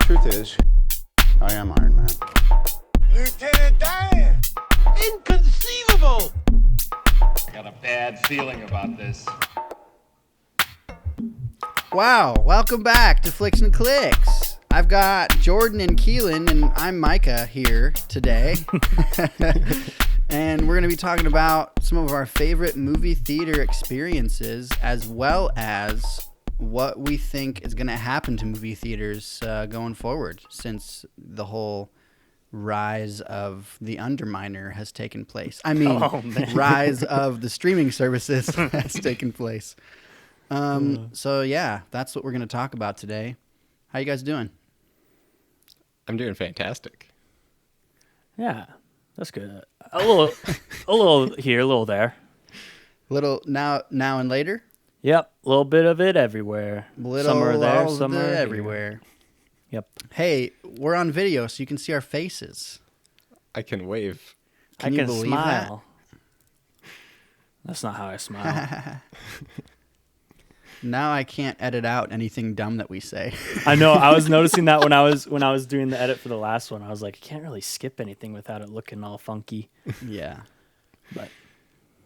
Truth is, I am Iron Man. Lieutenant Dan! Inconceivable! Got a bad feeling about this. Wow, welcome back to Flix and Clicks. I've got Jordan and Keelan, and I'm Micah here today. And we're going to be talking about some of our favorite movie theater experiences, as well as what we think is going to happen to movie theaters going forward, since the whole rise of the Underminer has taken place. I mean, rise of the streaming services has taken place. So yeah, that's what we're going to talk about today. How you guys doing? I'm doing fantastic. Yeah, that's good. A little here, a little there. Little now and later. Yep, a little bit of it everywhere. Some are there, some are everywhere. Yep. Hey, we're on video, so you can see our faces. I can wave. Can you I can believe smile. That's not how I smile. Now I can't edit out anything dumb that we say. I know. I was noticing that when I was doing the edit for the last one. I was like, I can't really skip anything without it looking all funky. Yeah. But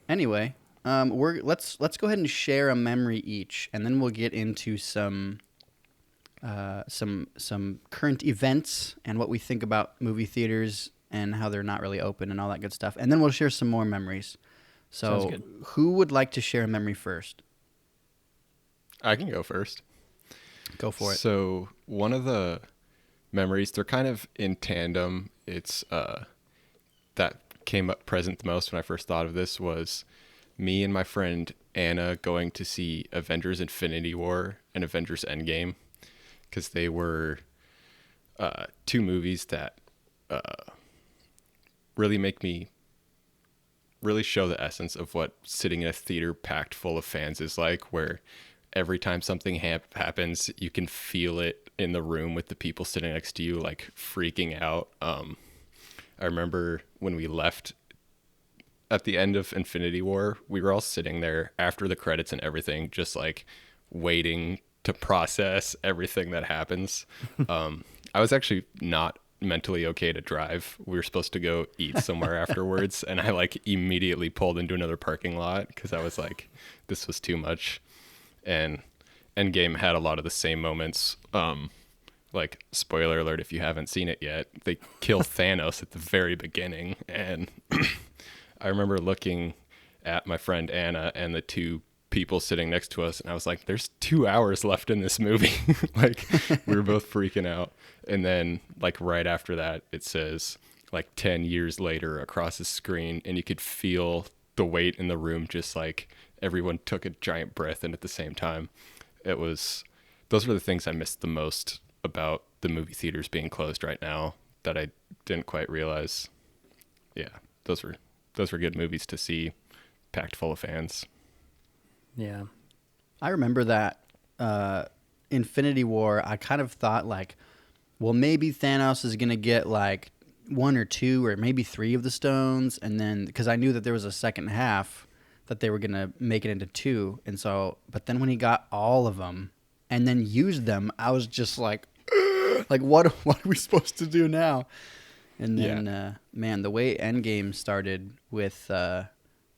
anyway, let's go ahead and share a memory each, and then we'll get into some current events and what we think about movie theaters and how they're not really open and all that good stuff. And then we'll share some more memories. So, who would like to share a memory first? I can go first. Go for it. So one of the memories, they're kind of in tandem. It's that came up present the most when I first thought of this was me and my friend Anna going to see Avengers Infinity War and Avengers Endgame, because they were two movies that really show the essence of what sitting in a theater packed full of fans is like, where every time something happens, you can feel it in the room with the people sitting next to you, like freaking out. I remember when we left at the end of Infinity War, we were all sitting there after the credits and everything, just like waiting to process everything that happens. I was actually not mentally okay to drive. We were supposed to go eat somewhere afterwards, and I like immediately pulled into another parking lot because I was like, this was too much. And Endgame had a lot of the same moments. Like, spoiler alert if you haven't seen it yet, they kill Thanos at the very beginning. And I remember looking at my friend Anna and the two people sitting next to us, and I was like, there's 2 hours left in this movie. Like, we were both freaking out. And then, like, right after that, it says, like, 10 years later across the screen, and you could feel the weight in the room, just like everyone took a giant breath in at the same time. Those were the things I missed the most about the movie theaters being closed right now that I didn't quite realize. Yeah, those were good movies to see, packed full of fans. yeah, I remember that Infinity War, I kind of thought like, well, maybe Thanos is going to get like 1 or 2 or maybe 3 of the stones. And then, because I knew that there was a second half that they were going to make it into 2. And so, but then when he got all of them and then used them, I was just like, like, what are we supposed to do now? And then, man, the way Endgame started with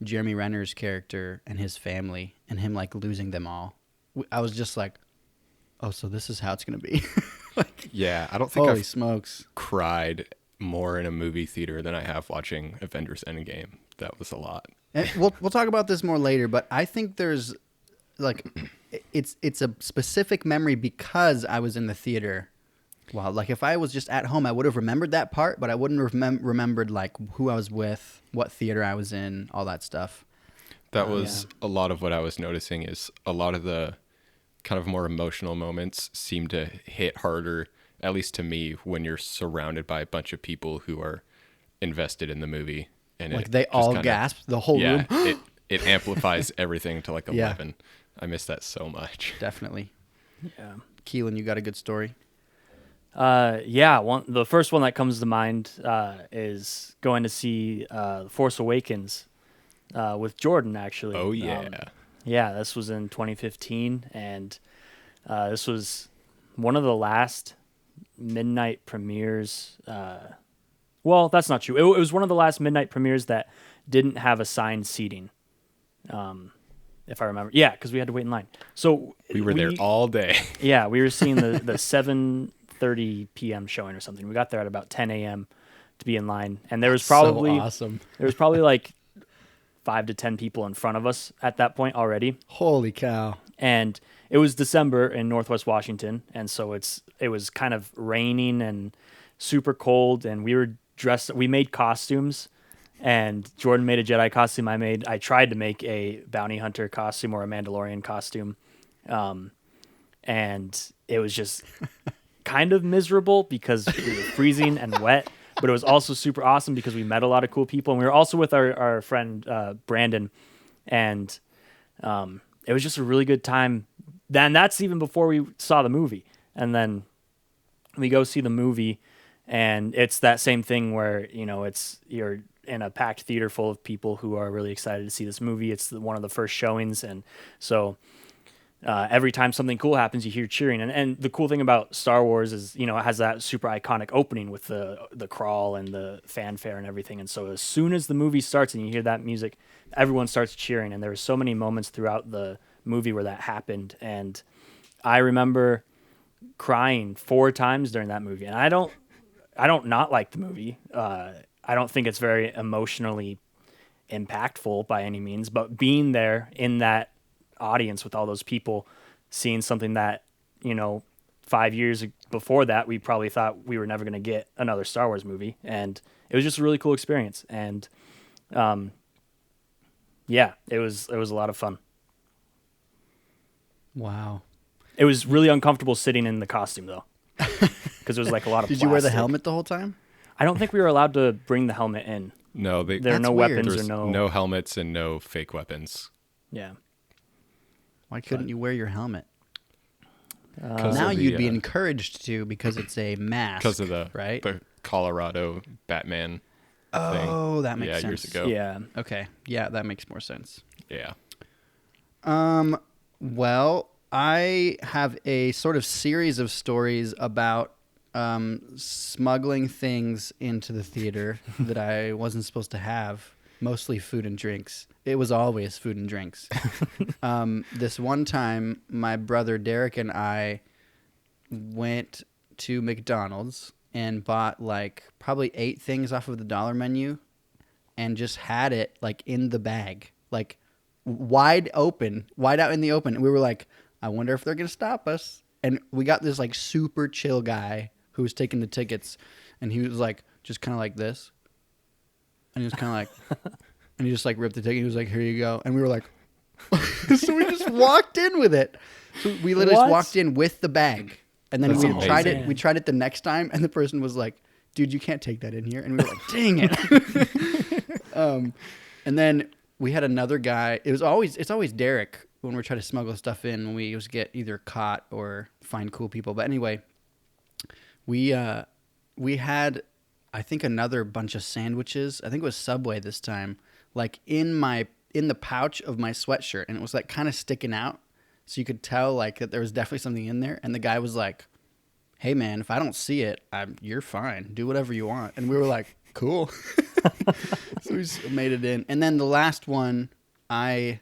Jeremy Renner's character and his family and him like losing them all, I was just like, oh, so this is how it's going to be. Like, yeah, I don't think holy I've smokes. cried more in a movie theater than I have watching Avengers Endgame. That was a lot. And we'll talk about this more later, but I think there's like it's a specific memory because I was in the theater. Well, like if I was just at home, I would have remembered that part, but I wouldn't have remembered like who I was with, what theater I was in, all that stuff. That was a lot of what I was noticing, is a lot of the kind of more emotional moments seem to hit harder, at least to me, when you're surrounded by a bunch of people who are invested in the movie. And like they all gasped, the whole room. it amplifies everything to like 11. Yeah. I miss that so much. Definitely. yeah. Keelan, you got a good story? The first one that comes to mind is going to see Force Awakens with Jordan, actually. Oh, yeah. Yeah, this was in 2015, and this was one of the last midnight premieres. Well, that's not true. It was one of the last midnight premieres that didn't have assigned seating. If I remember. Yeah, because we had to wait in line. So We were there all day. Yeah, we were seeing the 7:30 p.m. showing or something. We got there at about 10 a.m. to be in line, and there was probably so awesome. there was probably like 5 to 10 people in front of us at that point already. Holy cow. And it was December in Northwest Washington, and so it was kind of raining and super cold, and we were dressed. We made costumes, and Jordan made a Jedi costume. I tried to make a bounty hunter costume or a Mandalorian costume, and it was just kind of miserable because we were freezing and wet. But it was also super awesome because we met a lot of cool people, and we were also with our friend Brandon, and it was just a really good time. Then that's even before we saw the movie, and then we go see the movie, and it's that same thing where you're in a packed theater full of people who are really excited to see this movie. It's one of the first showings, and so every time something cool happens, you hear cheering. And the cool thing about Star Wars is, it has that super iconic opening with the crawl and the fanfare and everything. And so as soon as the movie starts and you hear that music, everyone starts cheering. And there were so many moments throughout the movie where that happened. And I remember crying 4 times during that movie. And I don't not like the movie. I don't think it's very emotionally impactful by any means, but being there in that audience with all those people, seeing something that 5 years before that we probably thought we were never going to get another Star Wars movie, and it was just a really cool experience. And yeah, it was a lot of fun. Wow. It was really uncomfortable sitting in the costume though, because there was like a lot of Did you wear the plastic. helmet the whole time? I don't think we were allowed to bring the helmet in. No, There are That's no weird. weapons there's or no helmets and no fake weapons. Yeah. Why couldn't you wear your helmet? 'Cause Now of the, you'd be encouraged to because it's a mask. because of the Colorado Batman thing. Oh, that makes sense. Years ago. Yeah. Okay. Yeah, that makes more sense. Yeah. Well, I have a sort of series of stories about smuggling things into the theater that I wasn't supposed to have, mostly food and drinks. It was always food and drinks. This one time, my brother Derek and I went to McDonald's and bought like probably 8 things off of the dollar menu and just had it like in the bag, like wide out in the open. And we were like, I wonder if they're going to stop us. And we got this like super chill guy who was taking the tickets, and he was like, just kind of like this. And he was kind of like, and he just like ripped the ticket. He was like, here you go. And we were like, so we just walked in with it. So we literally just walked in with the bag. And then That's we tried it. amazing. We tried it the next time, and the person was like, dude, you can't take that in here. And we were like, dang it. And then we had another guy. It's always Derek when we're trying to smuggle stuff in, when we get either caught or find cool people. But anyway, we had, I think, another bunch of sandwiches. I think it was Subway this time, like in the pouch of my sweatshirt, and it was like kind of sticking out, so you could tell like that there was definitely something in there. And the guy was like, hey man, if I don't see it, you're fine. Do whatever you want. And we were like, cool. So we just made it in. And then the last one, one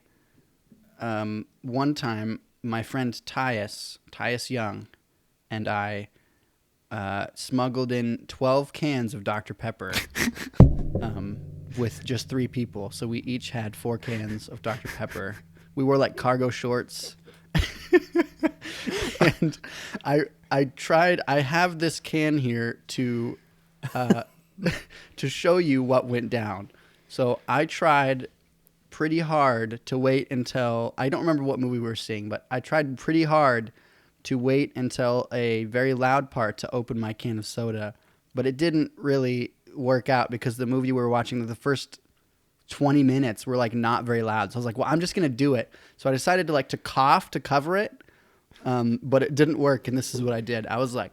time, my friend Tyus Young, and I smuggled in 12 cans of Dr. Pepper with just 3 people. So we each had 4 cans of Dr. Pepper. We wore like cargo shorts. And I have this can here to show you what went down. So I tried pretty hard to wait until, I don't remember what movie we were seeing, but I tried pretty hard to wait until a very loud part to open my can of soda, but it didn't really work out because the movie we were watching, the first 20 minutes were like not very loud. So I was like, well, I'm just going to do it. So I decided to cough to cover it. But it didn't work. And this is what I did. I was like,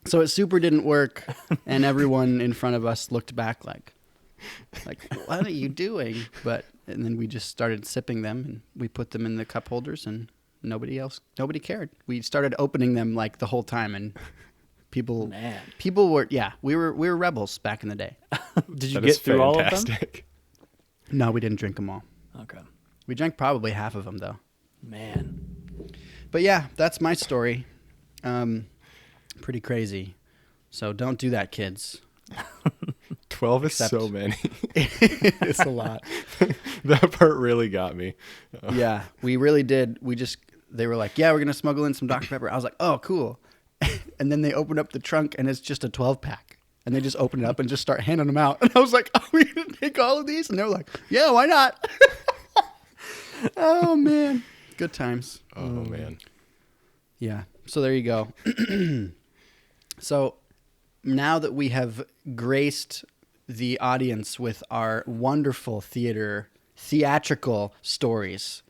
so it super didn't work. And everyone in front of us looked back like, what are you doing? And then we just started sipping them, and we put them in the cup holders, and nobody cared. We started opening them like the whole time, and people were we were rebels back in the day. Did you get through all of them? No, we didn't drink them all. Okay. We drank probably half of them though. Man. But yeah, that's my story. Pretty crazy. So don't do that, kids. 12 is so many. It's a lot. That part really got me. Yeah, we really did. They were like, yeah, we're going to smuggle in some Dr. Pepper. I was like, oh, cool. And then they opened up the trunk and it's just a 12-pack. And they just open it up and just start handing them out. And I was like, are we going to take all of these? And they were like, yeah, why not? Oh, man. Good times. Oh, man. Yeah. So there you go. So now that we have graced the audience with our wonderful theatrical stories,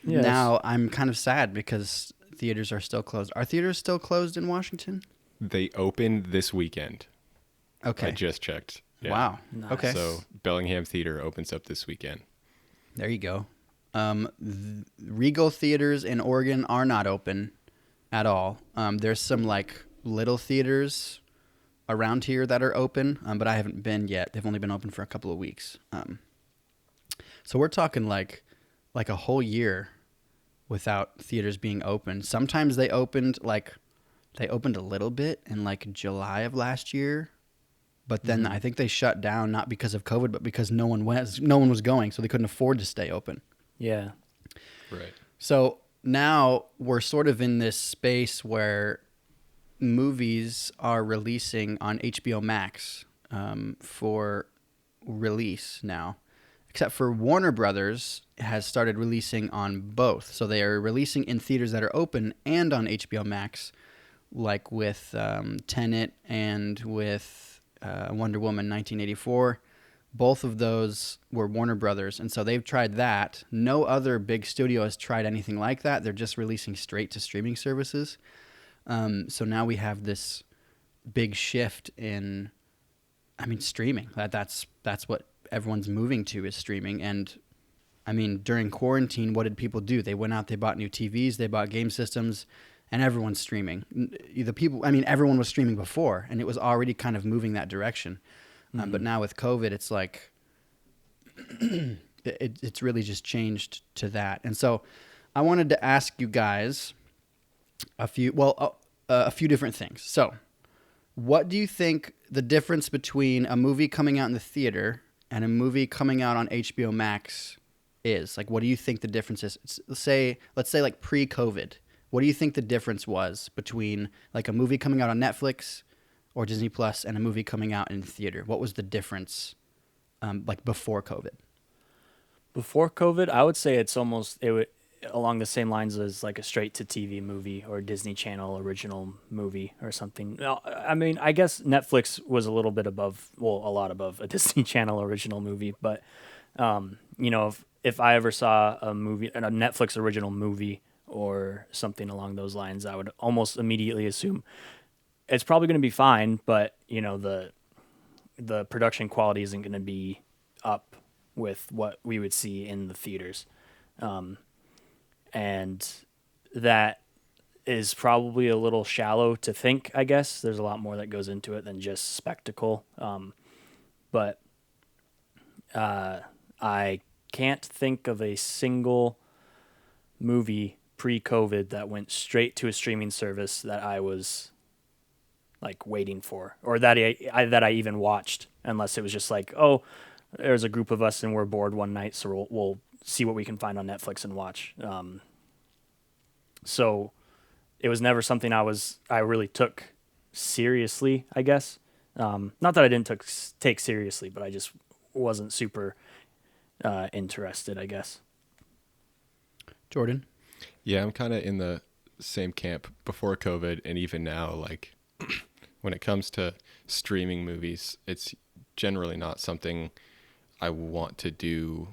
Yes. now I'm kind of sad because theaters are still closed. Are theaters still closed in Washington? They opened this weekend. Okay. I just checked. Yeah. Wow. Nice. Okay. So Bellingham Theater opens up this weekend. There you go. Regal theaters in Oregon are not open at all. There's some like little theaters around here that are open, but I haven't been yet. They've only been open for a couple of weeks. So we're talking like a whole year without theaters being open. Sometimes they opened a little bit in like July of last year, but then I think they shut down not because of COVID, but because no one was going, so they couldn't afford to stay open. Yeah. Right. So now we're sort of in this space where movies are releasing on HBO Max for release now, except for Warner Brothers has started releasing on both. So they are releasing in theaters that are open and on HBO Max, like with Tenet and with Wonder Woman 1984. Both of those were Warner Brothers, and so they've tried that. No other big studio has tried anything like that. They're just releasing straight to streaming services. So now we have this big shift in, streaming. That's what everyone's moving to, is streaming. And during quarantine, what did people do? They went out, they bought new TVs, they bought game systems, and everyone's streaming. Everyone was streaming before, and it was already kind of moving that direction. But now with COVID, it's like it's really just changed to that. And so I wanted to ask you guys a few different things. So what do you think the difference between a movie coming out in the theater and a movie coming out on HBO Max is? Like, what do you think the difference is? Let's say like pre-COVID. What do you think the difference was between like a movie coming out on Netflix or Disney Plus and a movie coming out in theater? What was the difference like before COVID? Before COVID, I would say it's along the same lines as like a straight to TV movie or Disney Channel original movie or something. I guess Netflix was a lot above a Disney Channel original movie, but if I ever saw a Netflix original movie or something along those lines, I would almost immediately assume it's probably going to be fine, but the production quality isn't going to be up with what we would see in the theaters. And that is probably a little shallow to think, I guess. There's a lot more that goes into it than just spectacle. But I can't think of a single movie pre-COVID that went straight to a streaming service that I was like waiting for, or that I even watched, unless it was just like, oh, there's a group of us and we're bored one night, so we'll see what we can find on Netflix and watch. So it was never something I really took seriously, I guess. Not that I didn't take seriously, but I just wasn't super interested, I guess. Jordan? Yeah, I'm kind of in the same camp before COVID, and even now, like when it comes to streaming movies, it's generally not something I want to do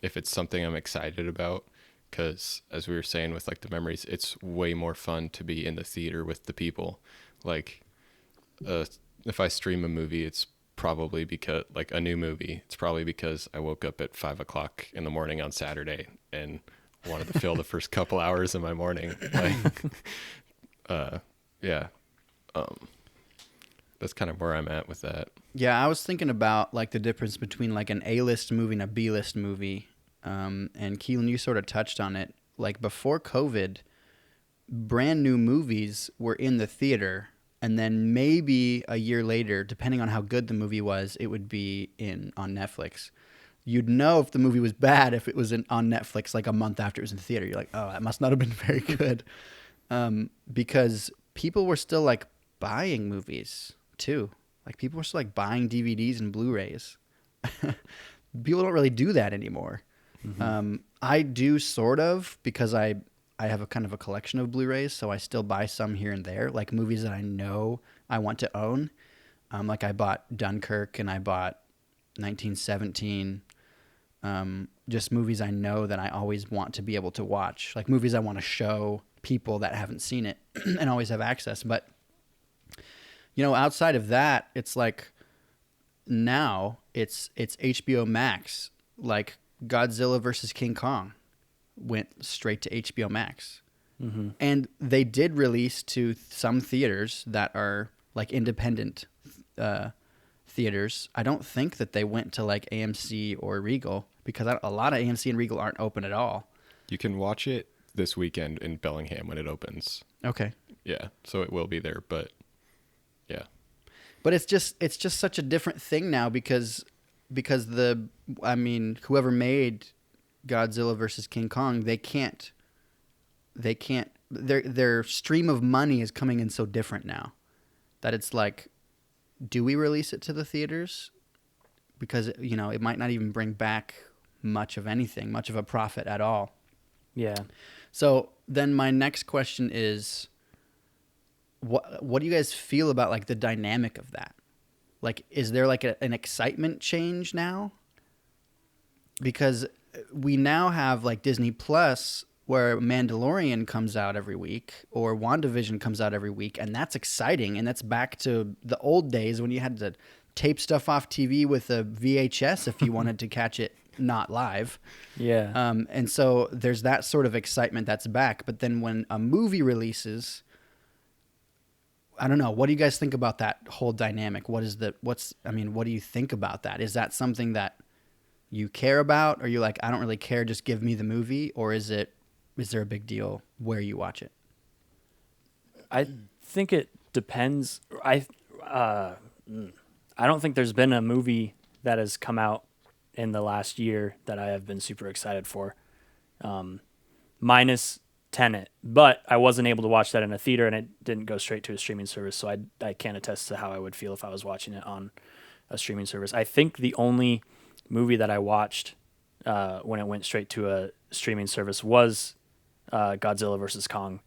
if it's something I'm excited about, because as we were saying with like the memories, it's way more fun to be in the theater with the people. Like if I stream a movie, it's probably because like a new movie, it's probably because I woke up at 5:00 in the morning on Saturday and wanted to fill the first couple hours of my morning. Like, yeah. That's kind of where I'm at with that. Yeah, I was thinking about like the difference between like an A-list movie and a B-list movie. And Keelan, you sort of touched on it. Like before COVID, brand new movies were in the theater, and then maybe a year later, depending on how good the movie was, it would be on Netflix. You'd know if the movie was bad if it was on Netflix like a month after it was in the theater. You're like, oh, that must not have been very good. Because people were still like buying movies too. Like people were still like buying DVDs and Blu-rays. People don't really do that anymore. Mm-hmm. I do sort of, because I have a kind of a collection of Blu-rays, so I still buy some here and there, like movies that I know I want to own. Like I bought Dunkirk and I bought 1917. Just movies I know that I always want to be able to watch, like movies I want to show people that haven't seen it and always have access. But outside of that, it's like now it's HBO Max. Like Godzilla versus King Kong went straight to HBO Max. Mm-hmm. And they did release to some theaters that are like independent theaters. I don't think that they went to like AMC or Regal, because a lot of AMC and Regal aren't open at all. You can watch it this weekend in Bellingham when it opens. Okay. Yeah, so it will be there, but yeah. But it's just such a different thing now because whoever made Godzilla versus King Kong, their stream of money is coming in so different now that it's like, do we release it to the theaters? Because it might not even bring back much of anything, much of a profit at all. Yeah. So then my next question is, what do you guys feel about like the dynamic of that? Like, is there like an excitement change now? Because we now have like Disney Plus, where Mandalorian comes out every week or WandaVision comes out every week, and that's exciting, and that's back to the old days when you had to tape stuff off TV with a VHS if you wanted to catch it not live. Yeah. And so there's that sort of excitement that's back. But then when a movie releases, I don't know. What do you guys think about that whole dynamic? What do you think about that? Is that something that you care about? Or you're like, I don't really care, just give me the movie? Or is there a big deal where you watch it? I think it depends. I don't think there's been a movie that has come out in the last year that I have been super excited for, minus Tenet. But I wasn't able to watch that in a theater, and it didn't go straight to a streaming service, so I can't attest to how I would feel if I was watching it on a streaming service. I think the only movie that I watched when it went straight to a streaming service was Godzilla vs. Kong,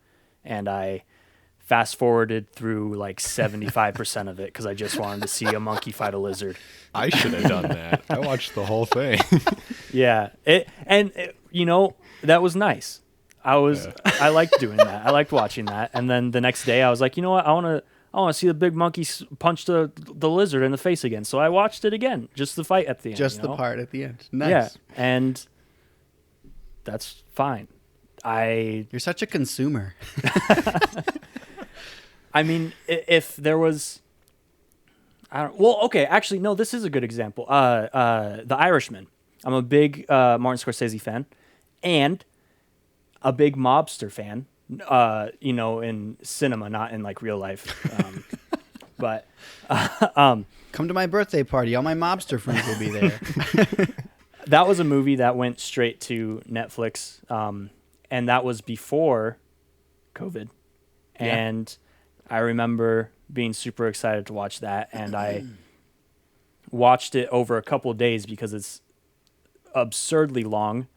and I fast forwarded through like 75% of it because I just wanted to see a monkey fight a lizard. I should have done that. I watched the whole thing. Yeah, that was nice. I liked doing that. I liked watching that. And then the next day I was like, you know what? I want to see the big monkey punch the lizard in the face again. So I watched it again, just the fight at the end. Just the part at the end. Nice. Yeah, and that's fine. You're such a consumer. I mean, if there was, actually, no, this is a good example. The Irishman. I'm a big Martin Scorsese fan, and a big mobster fan. In cinema, not in like real life. But come to my birthday party. All my mobster friends will be there. That was a movie that went straight to Netflix, and that was before COVID, and I remember being super excited to watch that, and I watched it over a couple of days because it's absurdly long.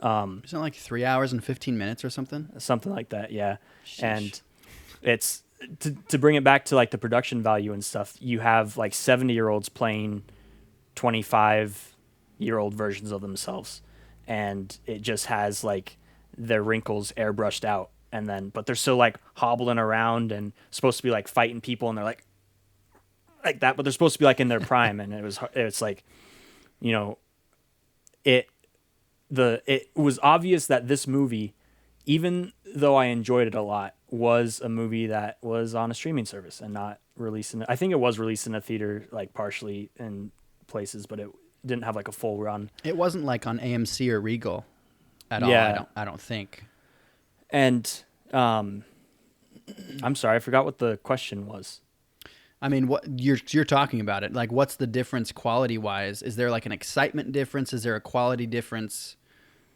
Isn't it like 3 hours and 15 minutes or something? Something like that, yeah. Sheesh. And it's to bring it back to like the production value and stuff. You have like 70-year-olds playing 25-year-old versions of themselves, and it just has like their wrinkles airbrushed out. But they're still like hobbling around and supposed to be like fighting people, and they're like that, but they're supposed to be like in their prime. And it's like, it was obvious that this movie, even though I enjoyed it a lot, was a movie that was on a streaming service and not released I think it was released in a theater, like partially in places, but it didn't have like a full run. It wasn't like on AMC or Regal at Yeah. all. I don't think. And I'm sorry, I forgot what the question was. I mean, what you're talking about it. Like, what's the difference quality wise? Is there like an excitement difference? Is there a quality difference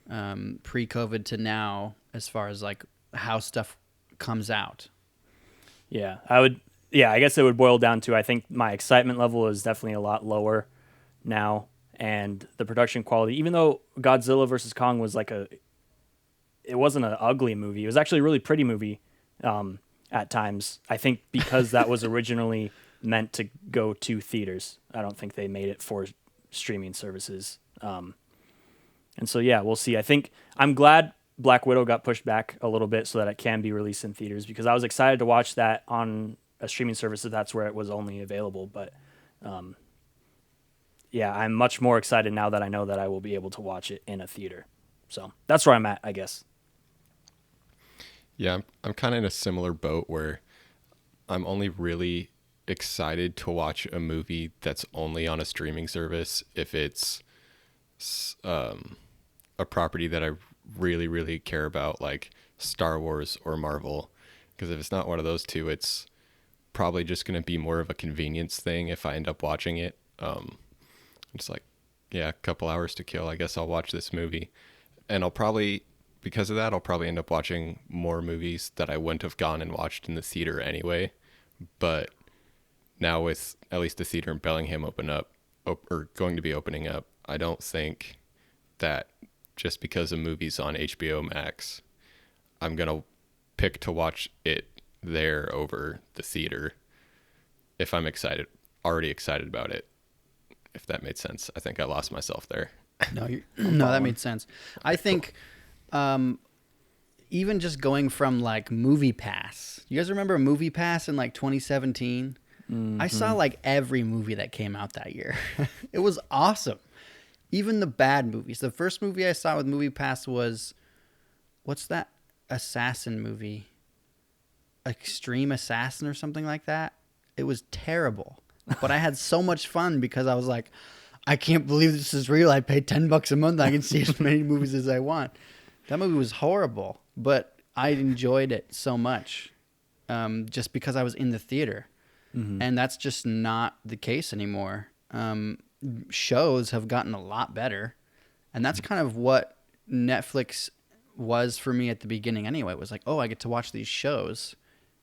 pre-COVID to now as far as like how stuff comes out? Yeah, I guess it would boil down to, I think my excitement level is definitely a lot lower now, and the production quality, even though Godzilla vs. Kong was like it wasn't an ugly movie. It was actually a really pretty movie at times. I think because that was originally meant to go to theaters. I don't think they made it for streaming services. And so, yeah, we'll see. I think I'm glad Black Widow got pushed back a little bit so that it can be released in theaters, because I was excited to watch that on a streaming service if that's where it was only available. But yeah, I'm much more excited now that I know that I will be able to watch it in a theater. So that's where I'm at, I guess. Yeah, I'm kind of in a similar boat where I'm only really excited to watch a movie that's only on a streaming service if it's a property that I really, really care about, like Star Wars or Marvel. Because if it's not one of those two, it's probably just going to be more of a convenience thing if I end up watching it. It's like, yeah, a couple hours to kill. I guess I'll watch this movie. And because of that, I'll probably end up watching more movies that I wouldn't have gone and watched in the theater anyway. But now with at least the theater in Bellingham going to be opening up, I don't think that just because a movie's on HBO Max, I'm going to pick to watch it there over the theater if I'm already excited about it. If that made sense. I think I lost myself there. No, that made sense. I think even just going from like Movie Pass. You guys remember Movie Pass in like 2017? Mm-hmm. I saw like every movie that came out that year. It was awesome. Even the bad movies. The first movie I saw with Movie Pass was, what's that assassin movie? Extreme Assassin or something like that. It was terrible. But I had so much fun because I was like, I can't believe this is real. I paid $10 a month. I can see as many movies as I want. That movie was horrible, but I enjoyed it so much just because I was in the theater. Mm-hmm. And that's just not the case anymore. Shows have gotten a lot better. And that's kind of what Netflix was for me at the beginning anyway. It was like, oh, I get to watch these shows.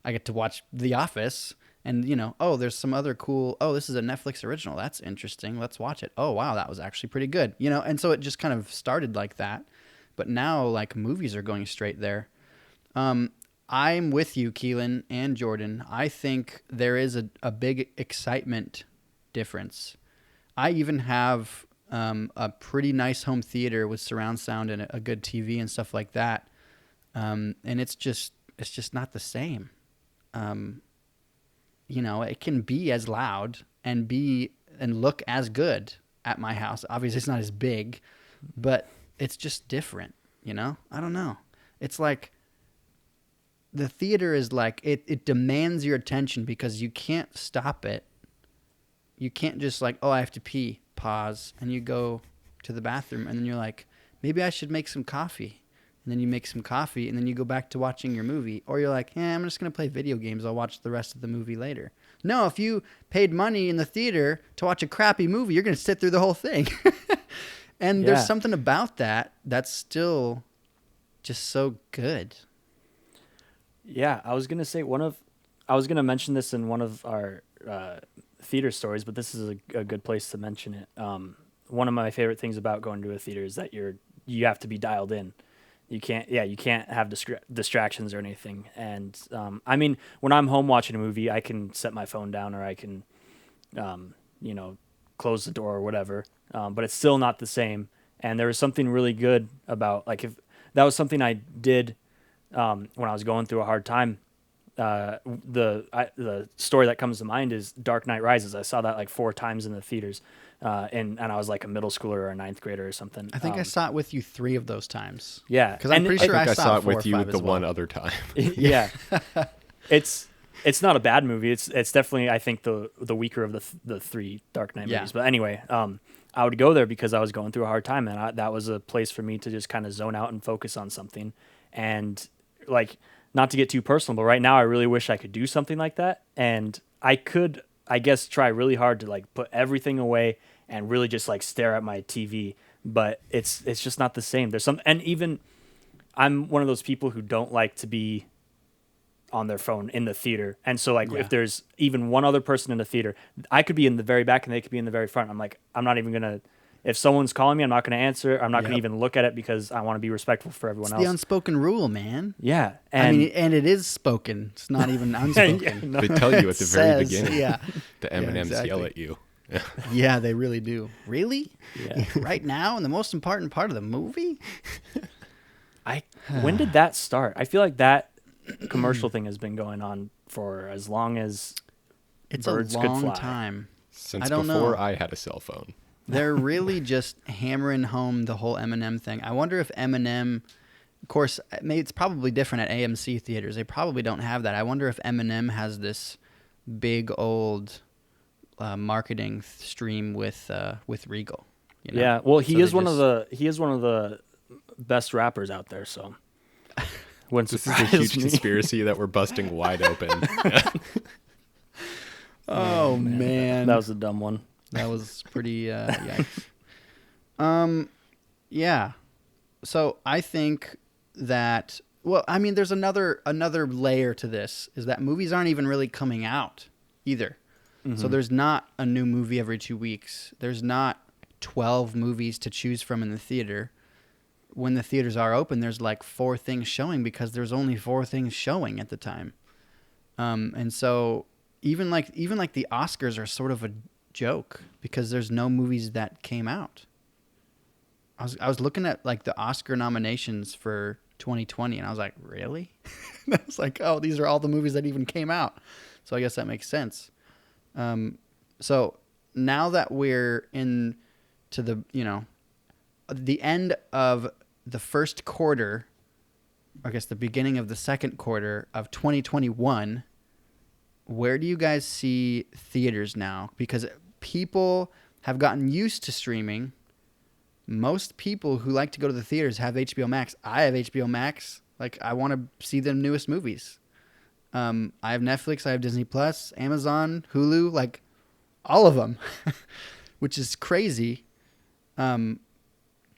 I get to watch The Office. And, oh, there's some other cool, this is a Netflix original. That's interesting. Let's watch it. Oh, wow, that was actually pretty good. And so it just kind of started like that. But now, like, movies are going straight there. I'm with you, Keelan and Jordan. I think there is a big excitement difference. I even have a pretty nice home theater with surround sound and a good TV and stuff like that. And it's just not the same. It can be as loud and look as good at my house. Obviously, it's not as big, but it's just different, I don't know. It's like the theater is like, it demands your attention because you can't stop it. You can't just like, I have to pee, pause, and you go to the bathroom, and then you're like, maybe I should make some coffee. And then you make some coffee, and then you go back to watching your movie. Or you're like, I'm just going to play video games. I'll watch the rest of the movie later. No, if you paid money in the theater to watch a crappy movie, you're going to sit through the whole thing. And there's something about that that's still just so good. Yeah, I was going to say I was going to mention this in one of our theater stories, but this is a good place to mention it. One of my favorite things about going to a theater is that you have to be dialed in. You can't have distractions or anything. And I mean, when I'm home watching a movie, I can set my phone down or I can, close the door or whatever. But it's still not the same. And there was something really good about, like, if that was something I did when I was going through a hard time. The story that comes to mind is Dark Knight Rises. I saw that like 4 times in the theaters. and I was like a middle schooler or a ninth grader or something. I think I saw it with you 3 of those times. Yeah, because I'm pretty sure I think I saw it 4 or with you 5 the as well. one other time. Yeah, it's not a bad movie. It's definitely, I think, the weaker of the 3 Dark Knight movies. But anyway, I would go there because I was going through a hard time, and that was a place for me to just kind of zone out and focus on something. And like, not to get too personal, but right now I really wish I could do something like that, and I could, I guess, try really hard to like put everything away and really just like stare at my TV. But it's just not the same. There's some, and even I'm one of those people who don't like to be on their phone in the theater. And so like if there's even one other person in the theater, I could be in the very back and they could be in the very front. I'm like, I'm not even going to, if someone's calling me, I'm not going to answer. I'm not going to even look at it because I want to be respectful for everyone else. The unspoken rule, man. Yeah. And, I mean, and it is spoken. It's not even unspoken. They tell you at the very beginning. Yeah. The M&Ms exactly. yell at you. Yeah, they really do. Really? Yeah. Right now, in the most important part of the movie? When did that start? I feel like that commercial thing has been going on for as long as It's birds a could long fly. time. Since I don't before know. I had a cell phone. They're really just hammering home the whole Eminem thing. I wonder if Eminem, of course, it's probably different at AMC theaters. They probably don't have that. I wonder if Eminem has this big old marketing stream with Regal. You know? Yeah, well, So they he is one of the best rappers out there, so wouldn't This is a surprise huge me. conspiracy that we're busting wide open. Oh man, That was a dumb one. that was pretty yikes. Yeah. So I think that, well, I mean, there's another layer to this, is that movies aren't even really coming out either. So there's not a new movie every 2 weeks. There's not 12 movies to choose from in the theater. When the theaters are open, there's like 4 things showing because there's only 4 things showing at the time. And so even like the Oscars are sort of a joke because there's no movies that came out. I was looking at like the Oscar nominations for 2020 and I was like, really? I was like, oh, these are all the movies that even came out. So I guess that makes sense. So now that we're into the, the end of the first quarter, I guess the beginning of the second quarter of 2021, where do you guys see theaters now? Because people have gotten used to streaming. Most people who like to go to the theaters have HBO Max. I have HBO Max. Like, I want to see the newest movies. I have Netflix, I have Disney Plus, Amazon, Hulu, like all of them, which is crazy. And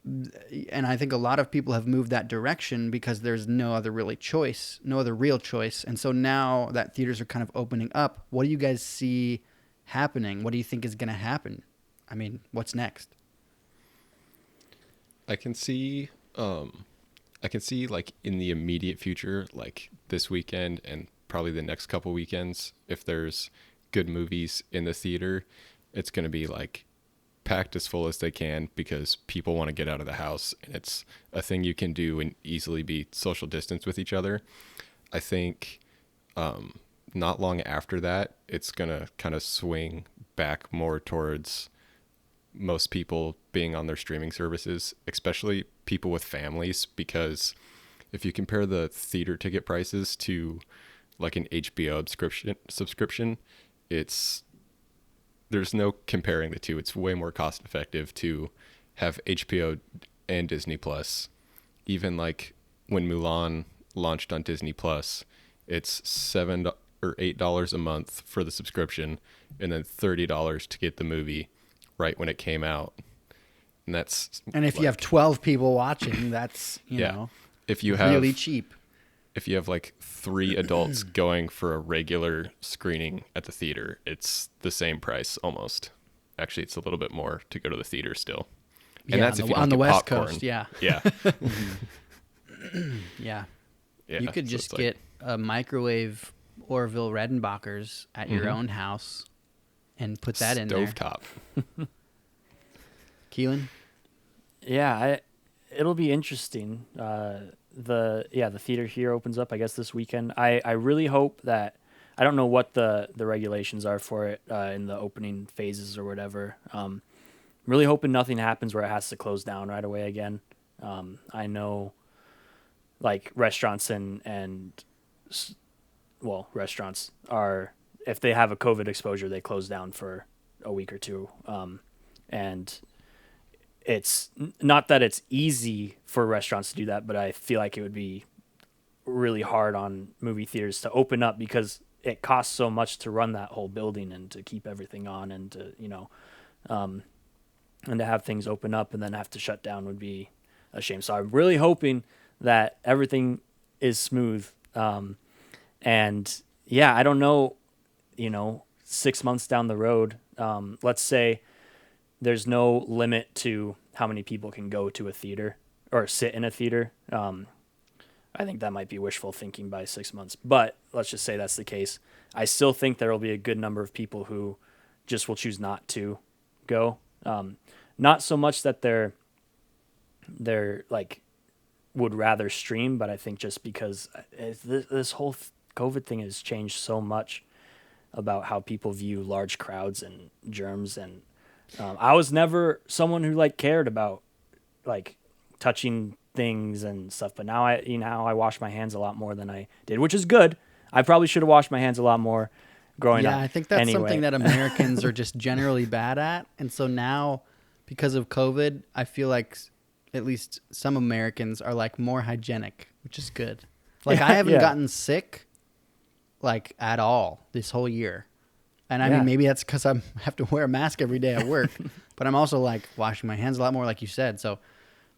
I think a lot of people have moved that direction because there's no other real choice. And so now that theaters are kind of opening up, what do you guys see happening? What do you think is going to happen? I mean, what's next? I can see like in the immediate future, like this weekend and probably the next couple weekends, if there's good movies in the theater, it's going to be like packed as full as they can because people want to get out of the house and it's a thing you can do and easily be social distance with each other. I think not long after that, it's going to kind of swing back more towards most people being on their streaming services, especially people with families, because if you compare the theater ticket prices to like an HBO subscription, there's no comparing the two. It's way more cost effective to have HBO and Disney Plus. Even like when Mulan launched on Disney Plus, it's $7 or $8 a month for the subscription and then $30 to get the movie right when it came out. And if you have 12 people watching, that's, you know, if you have really cheap. If you have like 3 adults going for a regular screening at the theater, it's the same price almost. Actually, it's a little bit more to go to the theater still. And that's if you on don't the get West popcorn. Coast, yeah. Yeah. Yeah. Yeah. You could so just it's like- get a microwave Orville Redenbachers at your own house and put that in there. stovetop. Keelan? Yeah, it'll be interesting. The theater here opens up, I guess, this weekend. I really hope that, I don't know what the regulations are for it in the opening phases or whatever. really hoping nothing happens where it has to close down right away again. I know, like restaurants restaurants are, if they have a COVID exposure, they close down for a week or two. And it's not that it's easy for restaurants to do that, but I feel like it would be really hard on movie theaters to open up because it costs so much to run that whole building and to keep everything on and to, and to have things open up and then have to shut down would be a shame. So I'm really hoping that everything is smooth. And yeah, I don't know, 6 months down the road, let's say there's no limit to how many people can go to a theater or sit in a theater. I think that might be wishful thinking by 6 months, but let's just say that's the case. I still think there will be a good number of people who just will choose not to go. Not so much that they're like would rather stream, but I think just because this whole COVID thing has changed so much about how people view large crowds and germs. And I was never someone who like cared about like touching things and stuff, but now I wash my hands a lot more than I did, which is good. I probably should have washed my hands a lot more growing up. Yeah, I think that's anyway. something that Americans are just generally bad at. And so now, because of COVID, I feel like at least some Americans are like more hygienic, which is good. Like I haven't gotten sick like at all this whole year. And I mean, maybe that's because I have to wear a mask every day at work, but I'm also like washing my hands a lot more, like you said. So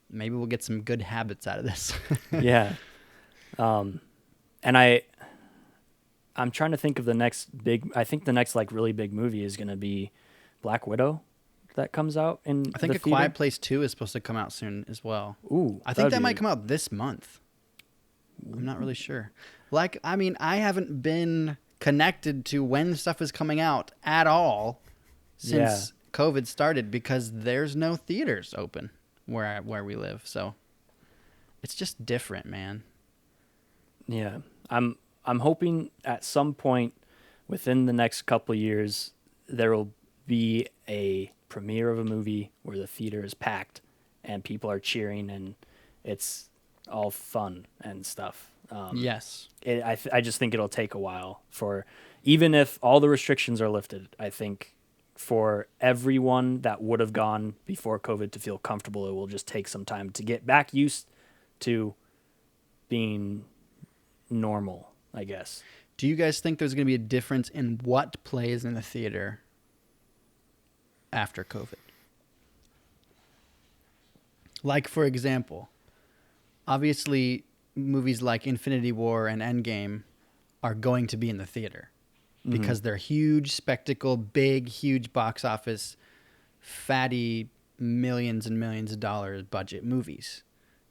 maybe we'll get some good habits out of this. Yeah. And I'm trying to think of the next like really big movie is going to be Black Widow that comes out in I think the A theater. Quiet Place 2 is supposed to come out soon as well. Ooh. I think that might come out this month. I'm not really sure. Like, I mean, I haven't been connected to when stuff is coming out at all since COVID started because there's no theaters open where we live. So it's just different, man. Yeah. I'm hoping at some point within the next couple of years there will be a premiere of a movie where the theater is packed and people are cheering and it's all fun and stuff. Yes. I just think it'll take a while for, even if all the restrictions are lifted, I think for everyone that would have gone before COVID to feel comfortable, it will just take some time to get back used to being normal, I guess. Do you guys think there's going to be a difference in what plays in the theater after COVID? Like, for example, obviously movies like Infinity War and Endgame are going to be in the theater because they're huge spectacle, big, huge box office, fatty millions and millions of dollars budget movies.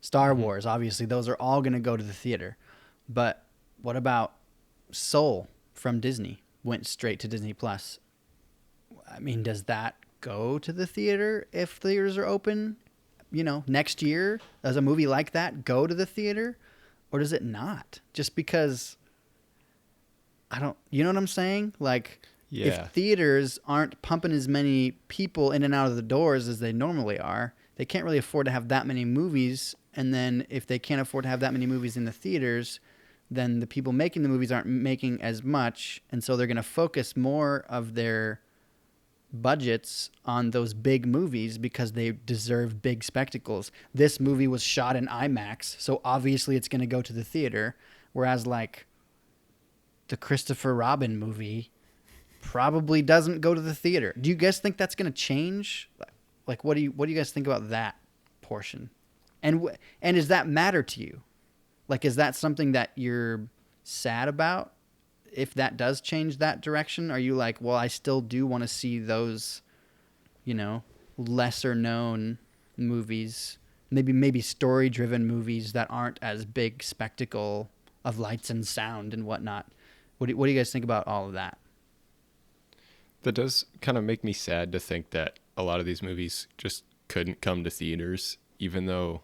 Star Wars, obviously, those are all going to go to the theater. But what about Soul from Disney? Went straight to Disney Plus. I mean, does that go to the theater if theaters are open? Next year, does a movie like that go to the theater? Or does it not? Just because you know what I'm saying? Like, if theaters aren't pumping as many people in and out of the doors as they normally are, they can't really afford to have that many movies. And then if they can't afford to have that many movies in the theaters, then the people making the movies aren't making as much. And so they're going to focus more of their budgets on those big movies because they deserve big spectacles. This movie was shot in IMAX, so obviously it's going to go to the theater. Whereas like the Christopher Robin movie probably doesn't go to the theater. Do you guys think that's going to change? Like, what do you guys think about that portion? And does that matter to you? Like, is that something that you're sad about? If that does change that direction, are you like, well, I still do want to see those, lesser known movies, maybe story driven movies that aren't as big spectacle of lights and sound and whatnot? What do you guys think about all of that? That does kind of make me sad to think that a lot of these movies just couldn't come to theaters, even though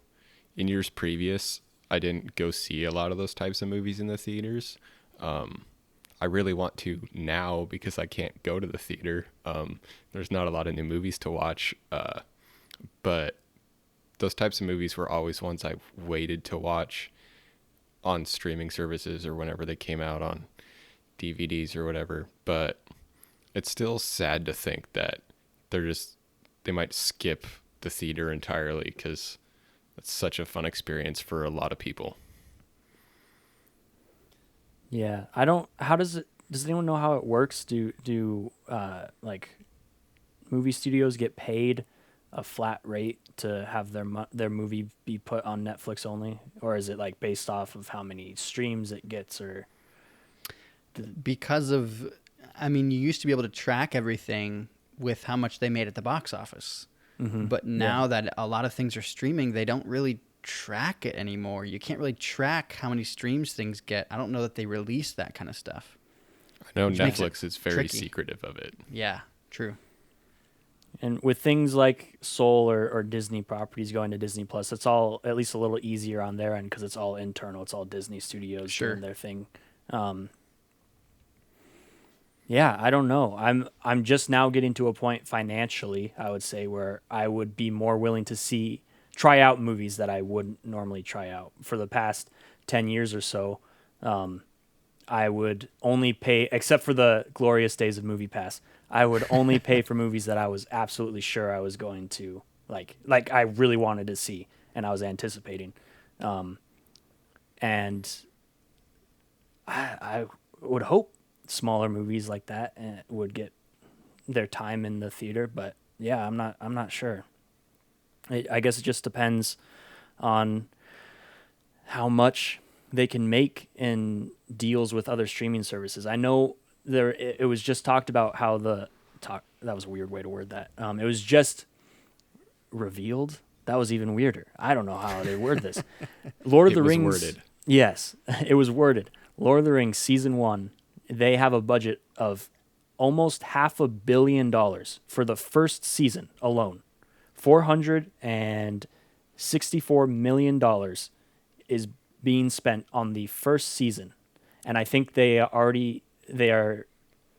in years previous, I didn't go see a lot of those types of movies in the theaters. I really want to now because I can't go to the theater. There's not a lot of new movies to watch, but those types of movies were always ones I waited to watch on streaming services or whenever they came out on DVDs or whatever. But it's still sad to think that they might skip the theater entirely because it's such a fun experience for a lot of people. Yeah, does anyone know how it works? Do like movie studios get paid a flat rate to have their movie be put on Netflix only, or is it like based off of how many streams it gets, or Because of, I mean, you used to be able to track everything with how much they made at the box office. But now that a lot of things are streaming, they don't really track it anymore. You can't really track how many streams things get. I don't know that they release that kind of stuff. I know Which makes Netflix it is very tricky. secretive of it. Yeah, true. And with things like Soul or Disney properties going to Disney Plus, it's all at least a little easier on their end because it's all internal. It's all Disney Studios Sure. doing their thing. Yeah, I don't know. I'm just now getting to a point financially, I would say, where I would be more willing to try out movies that I wouldn't normally try out. For the past 10 years or so, I would only pay, except for the glorious days of MoviePass, I would only pay for movies that I was absolutely sure I was going to like I really wanted to see and I was anticipating. And I would hope smaller movies like that would get their time in the theater, but yeah, I'm not sure. I guess it just depends on how much they can make in deals with other streaming services. I know it was just talked about how that was a weird way to word that. It was just revealed. That was even weirder. I don't know how they word this. Lord of the Rings. Worded. Yes, it was worded. Lord of the Rings season 1. They have a budget of almost $500 million for the first season alone. $464 million is being spent on the first season, and I think they are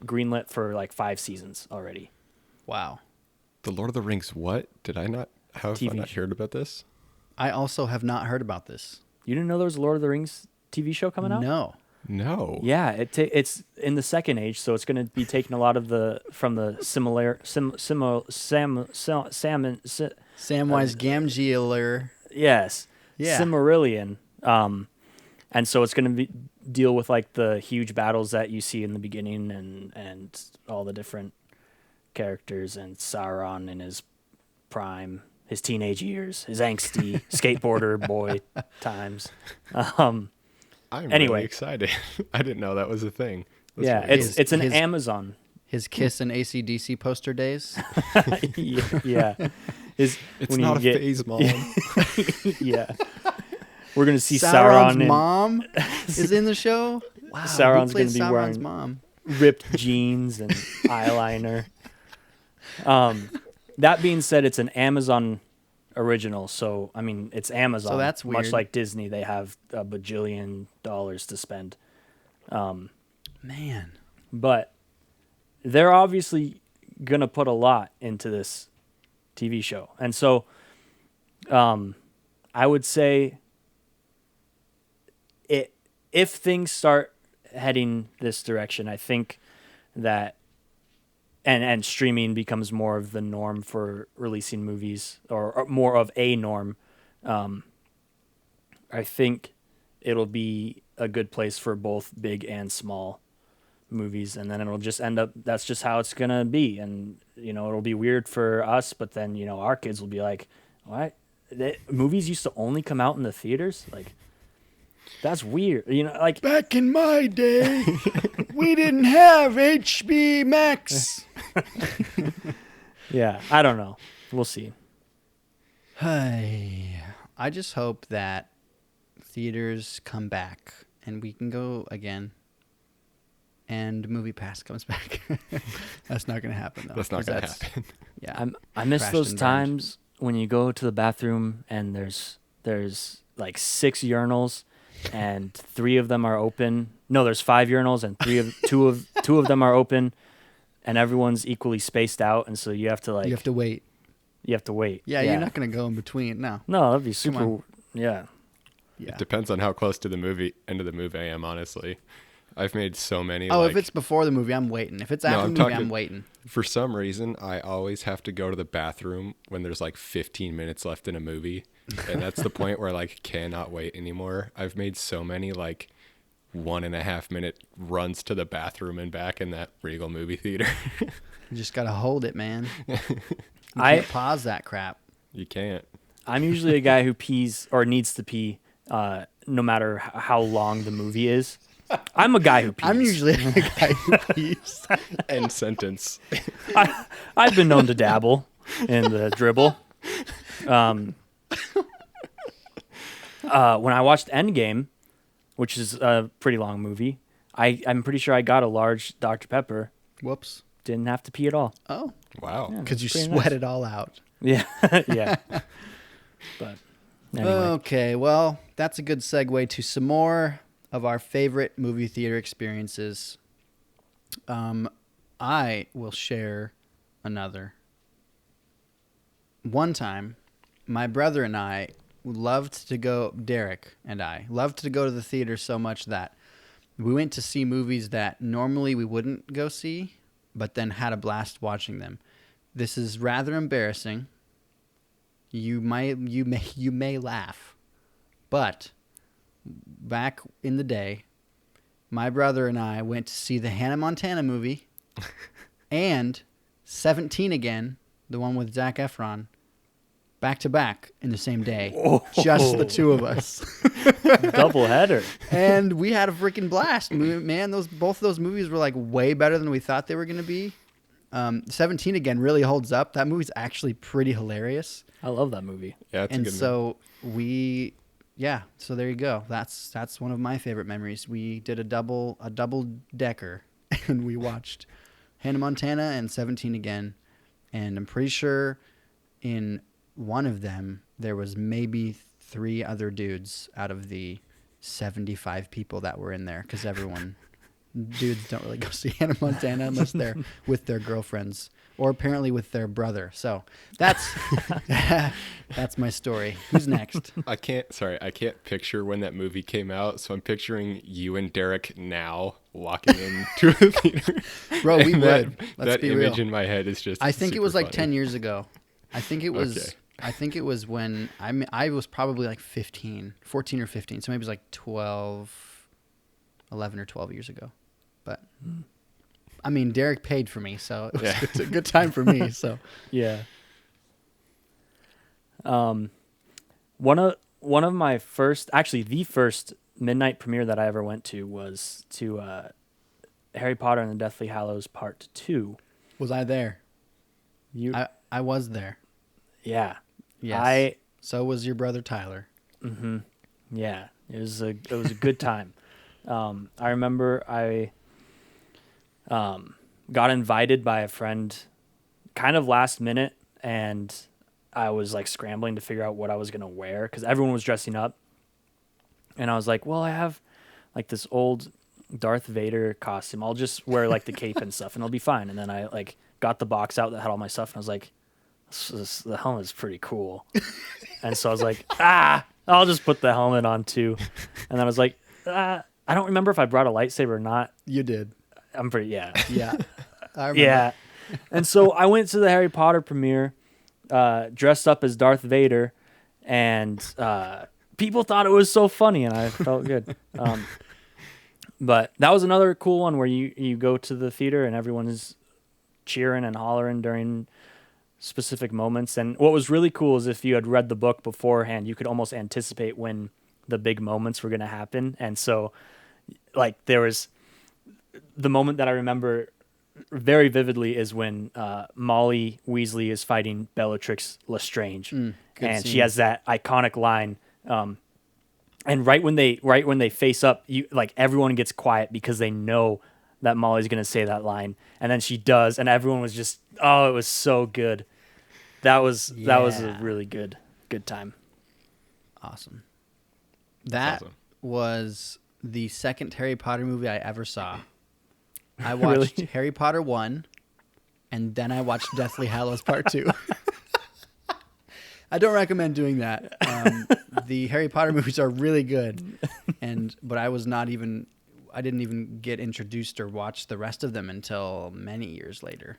greenlit for like 5 seasons already. Wow. The Lord of the Rings, what? How have TV I not show. heard about this? I also have not heard about this. You didn't know there was a Lord of the Rings TV show coming out? No. No. Yeah, it's in the Second Age, so it's going to be taking a lot of from the Samwise Gamgee. Yes. Yeah. Silmarillion. And so it's going to deal with like the huge battles that you see in the beginning and all the different characters and Sauron in his prime, his teenage years, his angsty skateboarder boy times. I'm Anyway. really excited. I didn't know that was a thing. That's Yeah, really it's an his- Amazon. His Kiss and AC/DC poster days. Yeah. it's not a phase, Mom. Yeah. We're going to see Sauron's Sauron mom is in the show. Wow. Sauron's who plays gonna be Sauron's wearing- mom. ripped jeans and eyeliner. That being said, it's an Amazon original, so I mean it's Amazon. So that's Much weird. like Disney, they have a bajillion dollars to spend. Man. But they're obviously gonna put a lot into this TV show, and so I would say if things start heading this direction, I think that and streaming becomes more of the norm for releasing movies or more of a norm. I think it'll be a good place for both big and small movies, and then it'll just end up that's just how it's gonna be. And it'll be weird for us, but then our kids will be like, what, movies used to only come out in the theaters? Like, that's weird. Like, Back in my day, we didn't have HB Max. yeah, I don't know, we'll see. I just hope that theaters come back and we can go again. And MoviePass comes back. That's not going to happen, though. That's not 'cause going to happen. Yeah. I miss crashed those and burned. times when you go to the bathroom and there's like 6 urinals and 3 of them are open. No, there's 5 urinals, and two of them are open, and everyone's equally spaced out, and so you have to You have to wait. You have to wait. Yeah, you're not gonna go in between. No. No, that'd be Come on. super. Yeah. Yeah. It depends on how close to the end of the movie I am, honestly. I've made so many. Oh, if it's before the movie, I'm waiting. If it's after the movie, I'm waiting. For some reason, I always have to go to the bathroom when there's like 15 minutes left in a movie. And that's the point where I like cannot wait anymore. I've made so many like 1.5 minute runs to the bathroom and back in that Regal movie theater. You just gotta hold it, man. You can't pause that crap. You can't. I'm usually a guy who pees or needs to pee, no matter how long the movie is. I'm a guy who pees. I'm usually a guy who pees. End sentence. I've been known to dabble in the dribble. When I watched Endgame, which is a pretty long movie, I'm pretty sure I got a large Dr. Pepper. Whoops. Didn't have to pee at all. Oh. Wow. Because you pretty sweat nice. it all out. Yeah. Yeah. But anyway. Okay, well, that's a good segue to some more of our favorite movie theater experiences. I will share another. One time, my brother and I loved to go, Derek and I, loved to go to the theater so much that we went to see movies that normally we wouldn't go see, but then had a blast watching them. This is rather embarrassing. You may laugh, but back in the day, my brother and I went to see the Hannah Montana movie and 17 again, the one with Zac Efron, back to back in the same day. Just the two of us. Double header. And we had a freaking blast. Man, both of those movies were like way better than we thought they were going to be. 17 again really holds up. That movie's actually pretty hilarious. I love that movie. Yeah, it's a And good so so there you go. That's one of my favorite memories. We did a double decker and we watched Hannah Montana and 17 again. And I'm pretty sure in one of them there was maybe 3 other dudes out of the 75 people that were in there, because dudes don't really go see Hannah Montana unless they're with their girlfriends or apparently with their brother. So that's my story. Who's next? I can't picture when that movie came out, so I'm picturing you and Derek now walking into a theater. Bro, we And would. Let's that be image real. in my head is just I think it super was like funny. 10 years ago. I think it was Okay. I think it was when I was probably like 14 or 15. So maybe it was like 11 or 12 years ago. But I mean, Derek paid for me, so it's a good time for me. So Yeah. One of my first, actually the first midnight premiere that I ever went to was to Harry Potter and the Deathly Hallows Part 2. was I there? You, I was there. yeah, Yes. So was your brother Tyler. yeah. It was a good time. I remember I got invited by a friend, kind of last minute, and I was like scrambling to figure out what I was gonna wear because everyone was dressing up, and I was like, well, I have like this old Darth Vader costume. I'll just wear like the cape and stuff, and it'll be fine. And then I like got the box out that had all my stuff, and I was like, the helmet's pretty cool. And so I was like, I'll just put the helmet on too. And then I was like, I don't remember if I brought a lightsaber or not. You did. I'm pretty, yeah. Yeah. I remember. Yeah. And so I went to the Harry Potter premiere, dressed up as Darth Vader, and people thought it was so funny, and I felt good. But that was another cool one where you go to the theater and everyone is cheering and hollering during specific moments. And what was really cool is if you had read the book beforehand, you could almost anticipate when the big moments were going to happen. And so, like, there was the moment that I remember very vividly is when Molly Weasley is fighting Bellatrix Lestrange, good and she scene. has that iconic line. And right when they face up, everyone gets quiet because they know that Molly's gonna say that line, and then she does, and everyone was just, oh, it was so good. That was a Yeah. really good time. Awesome. That awesome. was the second Harry Potter movie I ever saw. I watched Really? Harry Potter 1, and then I watched Deathly Hallows Part 2. I don't recommend doing that. The Harry Potter movies are really good, but I didn't even get introduced or watch the rest of them until many years later.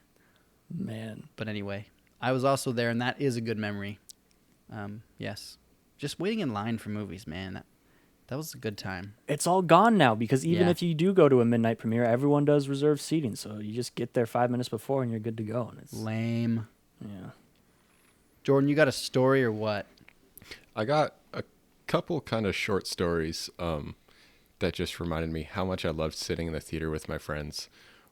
Man. But anyway, I was also there, and that is a good memory. Yes. Just waiting in line for movies, man. That was a good time. It's all gone now because even Yeah. if you do go to a midnight premiere, everyone does reserved seating. So you just get there 5 minutes before and you're good to go. And it's Lame. yeah. Jordan, you got a story or what? I got a couple kind of short stories that just reminded me how much I loved sitting in the theater with my friends.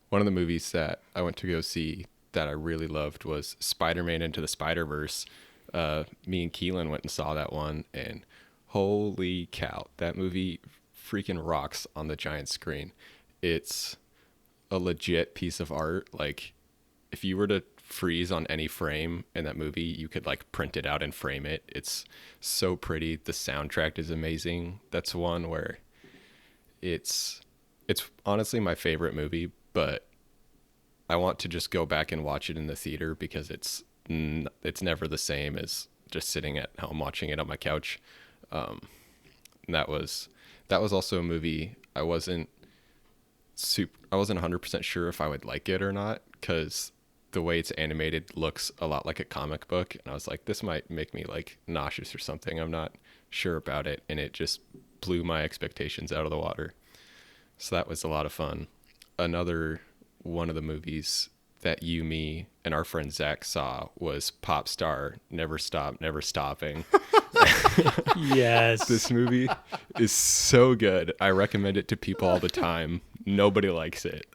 One of the movies that I went to go see that I really loved was Spider-Man Into the Spider-Verse. Me and Keelan went and saw that one, and holy cow, that movie freaking rocks on the giant screen. It's a legit piece of art. Like, if you were to freeze on any frame in that movie, you could like print it out and frame it. It's so pretty. The soundtrack is amazing. That's one where it's honestly my favorite movie, but I want to just go back and watch it in the theater because it's never the same as just sitting at home watching it on my couch. And that was also a movie I wasn't 100% sure if I would like it or not, because the way it's animated looks a lot like a comic book, and I was like, this might make me like nauseous or something. I'm not sure about it, and it just blew my expectations out of the water. So that was a lot of fun. Another one of the movies that you, me, and our friend Zach saw was Pop Star, Never Stop, Never Stopping. Yes. This movie is so good. I recommend it to people all the time. Nobody likes it.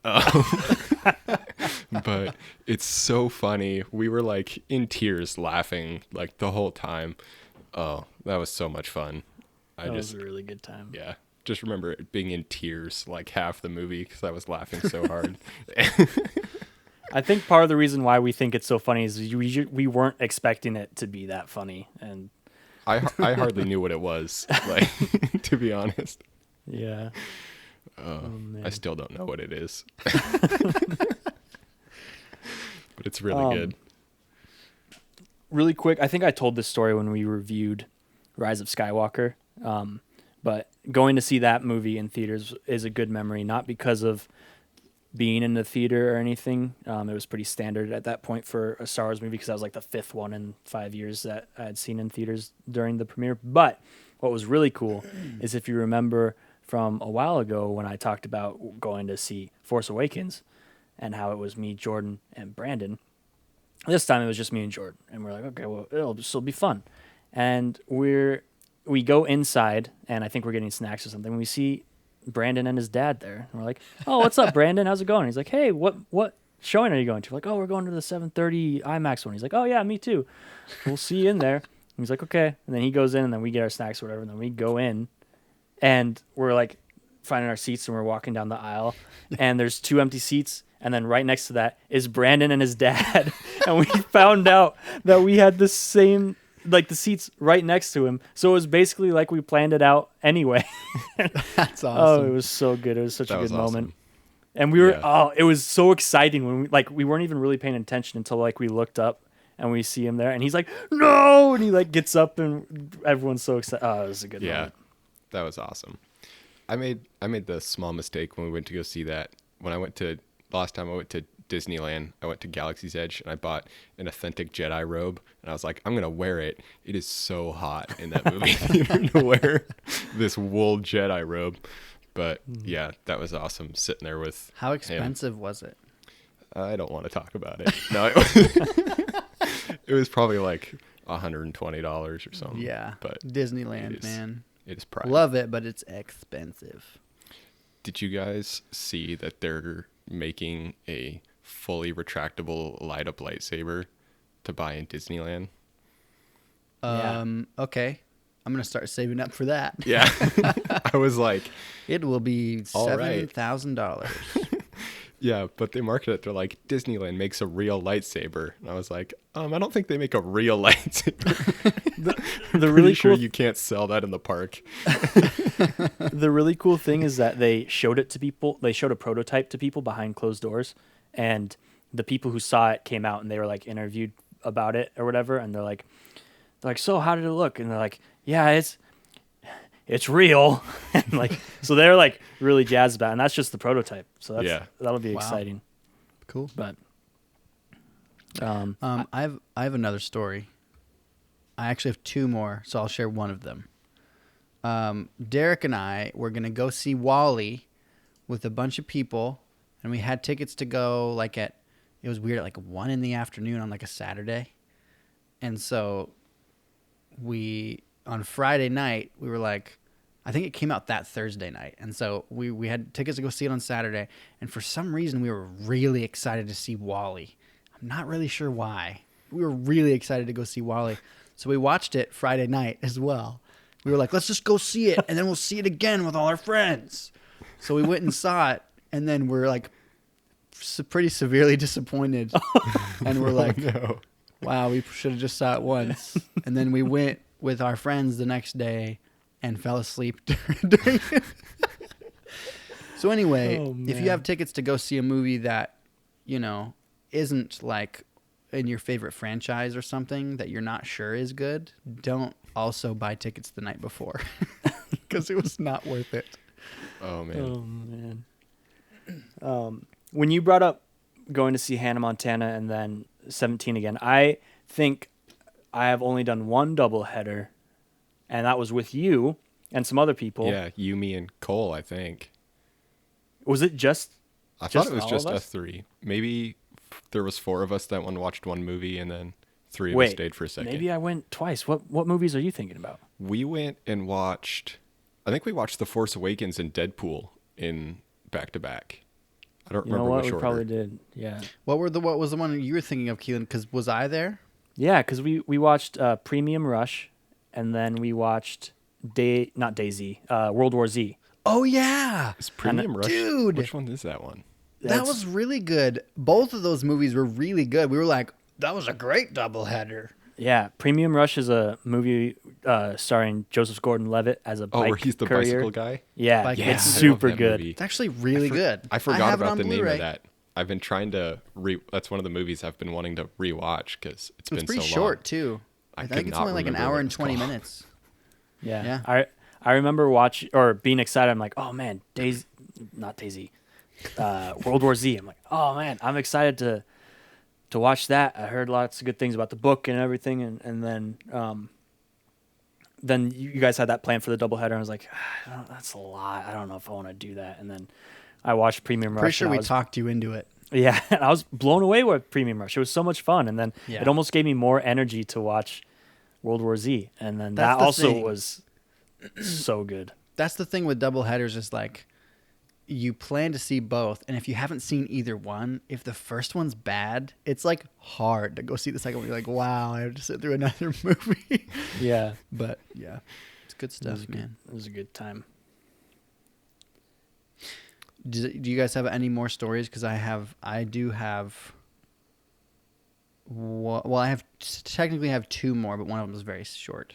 But it's so funny. We were like in tears laughing like the whole time. Oh, that was so much fun. That was a really good time. Yeah. Just remember it being in tears like half the movie because I was laughing so hard. I think part of the reason why we think it's so funny is we weren't expecting it to be that funny, and I hardly knew what it was, like, to be honest. yeah. Oh, man. I still don't know what it is. But it's really good. Really quick, I think I told this story when we reviewed Rise of Skywalker, but going to see that movie in theaters is a good memory, not because of being in the theater or anything. It was pretty standard at that point for a Star Wars movie because that was like the fifth one in 5 years that I had seen in theaters during the premiere. But what was really cool is if you remember from a while ago when I talked about going to see Force Awakens and how it was me, Jordan, and Brandon. This time it was just me and Jordan, and we're like, okay, well, it'll still be fun. And we go inside, and I think we're getting snacks or something. We see Brandon and his dad there, and we're like, "Oh, what's up, Brandon? How's it going?" He's like, "Hey, what showing are you going to?" We're like, "Oh, we're going to the 7:30 IMAX one." He's like, "Oh yeah, me too. We'll see you in there." And he's like, "Okay." And then he goes in, and then we get our snacks or whatever, and then we go in, and we're like finding our seats, and we're walking down the aisle, and there's 2 empty seats. And then right next to that is Brandon and his dad. And we found out that we had the same, like the seats right next to him. So it was basically like we planned it out anyway. That's awesome. Oh, it was so good. It was such a good moment. And we were, it was so exciting when we weren't even really paying attention until like we looked up and we see him there. And he's like, no. And he like gets up and everyone's so excited. Oh, it was a good moment. That was awesome. I made the small mistake when we went to go see that. Last time I went to Disneyland, I went to Galaxy's Edge and I bought an authentic Jedi robe, and I was like, I'm going to wear it. It is so hot in that movie theater to wear this wool Jedi robe. But yeah, that was awesome sitting there with How expensive was it? I don't want to talk about it. No, it was probably like $120 or something. Yeah, but Disneyland, man. It is pricey. Love it, but it's expensive. Did you guys see that they're making a fully retractable light up lightsaber to buy in Disneyland? Okay. I'm going to start saving up for that. Yeah. I was like, It will be all right. $7,000. Yeah, but they market it. They're like, Disneyland makes a real lightsaber. And I was like, I don't think they make a real lightsaber. The really sure cool you can't sell that in the park. the really cool thing is that they showed it to people. They showed a prototype to people behind closed doors, and the people who saw it came out and they were like interviewed about it or whatever, and they're like, so how did it look? And they're like, yeah, it's real. And like, so they're like really jazzed about it, and that's just the prototype. So that'll be exciting. Cool. But I have another story. I actually have two more, so I'll share one of them. Derek and I were gonna go see Wall-E with a bunch of people, and we had tickets to go it was weird at like 1 p.m. on like a Saturday, and so on Friday night we were like, I think it came out that Thursday night, and so we had tickets to go see it on Saturday, and for some reason we were really excited to see Wall-E. I'm not really sure why. We were really excited to go see Wall-E. So we watched it Friday night as well. We were like, let's just go see it, and then we'll see it again with all our friends. So we went and saw it, and then we're like pretty severely disappointed. And we're like, wow, we should have just saw it once. And then we went with our friends the next day and fell asleep during it. So anyway, if you have tickets to go see a movie that, isn't like in your favorite franchise or something that you're not sure is good, don't also buy tickets the night before, because it was not worth it. Oh man. When you brought up going to see Hannah Montana and then 17 again, I think I have only done one doubleheader, and that was with you and some other people. Yeah, you, me, and Cole, I think. Was it just? I thought it was all just of us us? three. Maybe there was 4 of us that watched one movie, and then 3 of us Wait, stayed for a second. maybe I went twice. What movies are you thinking about? We went and watched. I think we watched The Force Awakens and Deadpool in back to back. I don't You know remember what? which We order. probably did. Yeah. What was the one you were thinking of, Keelan? Because was I there? Yeah, because we watched Premium Rush, and then we watched World War Z. Oh yeah, Is Premium Rush? Dude! Which one is that one? that was really good. Both of those movies were really good. We were like, that was a great doubleheader. Yeah, Premium Rush is a movie starring Joseph Gordon-Levitt as a bike where he's the courier. bicycle guy? Yeah, Bike it's courier. super I love that good. movie. It's actually really good. I forgot have it about on the name Blu-ray. of that. I've been trying to that's one of the movies I've been wanting to rewatch because it's been It's pretty so short long. too. I I could think it's not only like an remember hour what and it's 20 called. minutes. Yeah. Yeah. I remember watching or being excited. I'm like, oh man, World War Z. I'm like, oh man, I'm excited to watch that. I heard lots of good things about the book and everything, and then you guys had that plan for the doubleheader. I was like, that's a lot. I don't know if I want to do that. And then I watched Premium Rush. Pretty sure and we I was, talked you into it. Yeah, and I was blown away with Premium Rush. It was so much fun, and then Yeah. it almost gave me more energy to watch World War Z. And then That's that the also thing. was so good. That's the thing with doubleheaders is like you plan to see both, and if you haven't seen either one, if the first one's bad, it's like hard to go see the second one. You're like, wow, I have to sit through another movie. Yeah, But yeah, it's good stuff, man. it was a good time. Do you guys have any more stories? Because I do have. Well, I technically have 2 more, but one of them is very short.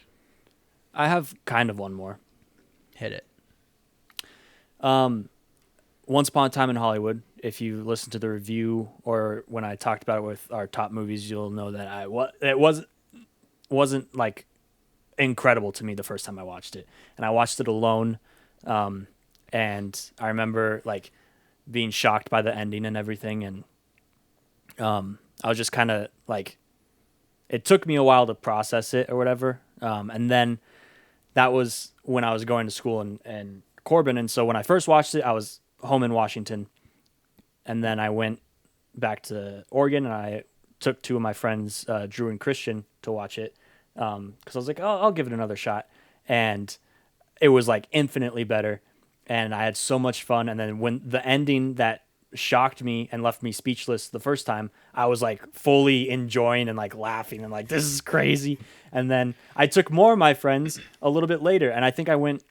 I have kind of one more. Hit it. Once Upon a Time in Hollywood. If you listen to the review or when I talked about it with our top movies, you'll know that it wasn't like incredible to me the first time I watched it, and I watched it alone. And I remember like being shocked by the ending and everything, and I was just kind of like, it took me a while to process it or whatever. And then that was when I was going to school in Corbin, and so when I first watched it, I was home in Washington, and then I went back to Oregon, and I took 2 of my friends, Drew and Christian, to watch it because I was like, oh, I'll give it another shot, and it was like infinitely better, and I had so much fun. And then when the ending that shocked me and left me speechless the first time, I was like fully enjoying and like laughing and like, this is crazy. And then I took more of my friends a little bit later, and I think I went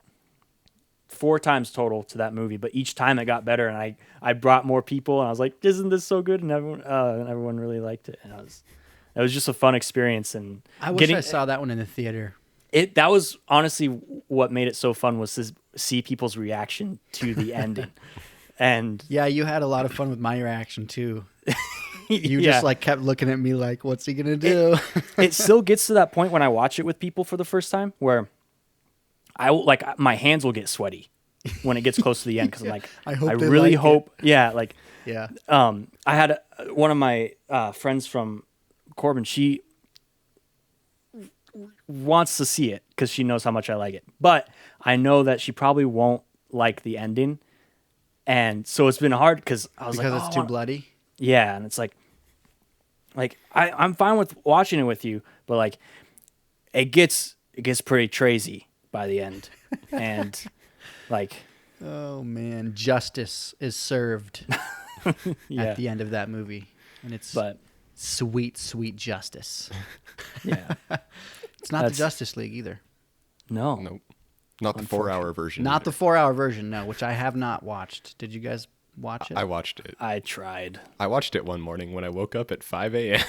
4 times total to that movie, but each time it got better, and I brought more people, and I was like, "Isn't this so good?" And everyone really liked it, and it was just a fun experience. And I wish I saw that one in the theater. That was honestly what made it so fun, was to see people's reaction to the ending. And yeah, you had a lot of fun with my reaction too. You just like kept looking at me like, what's he gonna do? It still gets to that point when I watch it with people for the first time where my hands will get sweaty when it gets close to the end, because I'm like, I really hope. Yeah, like yeah. I had one of my friends from Corbin. She wants to see it because she knows how much I like it, but I know that she probably won't like the ending, and so it's been hard because it's too bloody. Yeah, and it's like I'm fine with watching it with you, but like it gets pretty crazy by the end, and like, oh man, justice is served at the end of that movie, and it's sweet justice. Yeah, it's not the Justice League either. Nope. Not the 4-hour version. Not the 4-hour version, no, which I have not watched. Did you guys watch it? I watched it. I tried. I watched it one morning when I woke up at 5 a.m.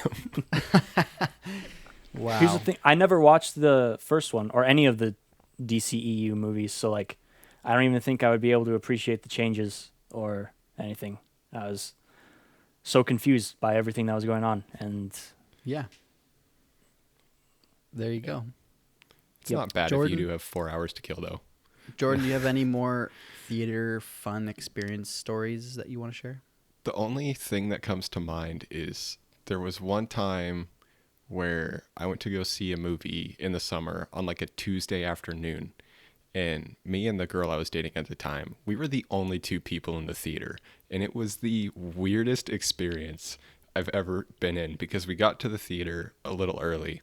Wow. Here's the thing. I never watched the first one or any of the DCEU movies, so like I don't even think I would be able to appreciate the changes or anything. I was so confused by everything that was going on, and yeah. There you go. It's not bad Jordan? if you do have 4 hours to kill, though. Jordan, do you have any more theater fun experience stories that you want to share? The only thing that comes to mind is there was one time where I went to go see a movie in the summer on like a Tuesday afternoon. And me and the girl I was dating at the time, we were the only 2 people in the theater. And it was the weirdest experience I've ever been in, because we got to the theater a little early.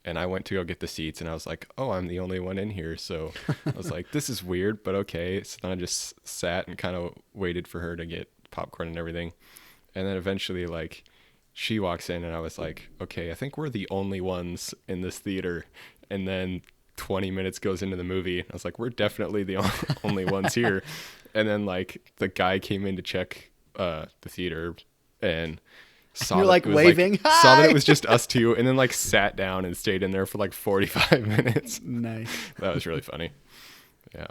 And I went to go get the seats, and I was like, oh, I'm the only one in here. So I was like, this is weird, but okay. So then I just sat and kind of waited for her to get popcorn and everything. And then eventually, like, she walks in, and I was like, okay, I think we're the only ones in this theater. And then 20 minutes goes into the movie. I was like, we're definitely the only ones here. And then, like, the guy came in to check the theater and saw You're like waving. Like, saw that it was just us 2, and then like sat down and stayed in there for like 45 minutes. Nice. That was really funny. Yeah.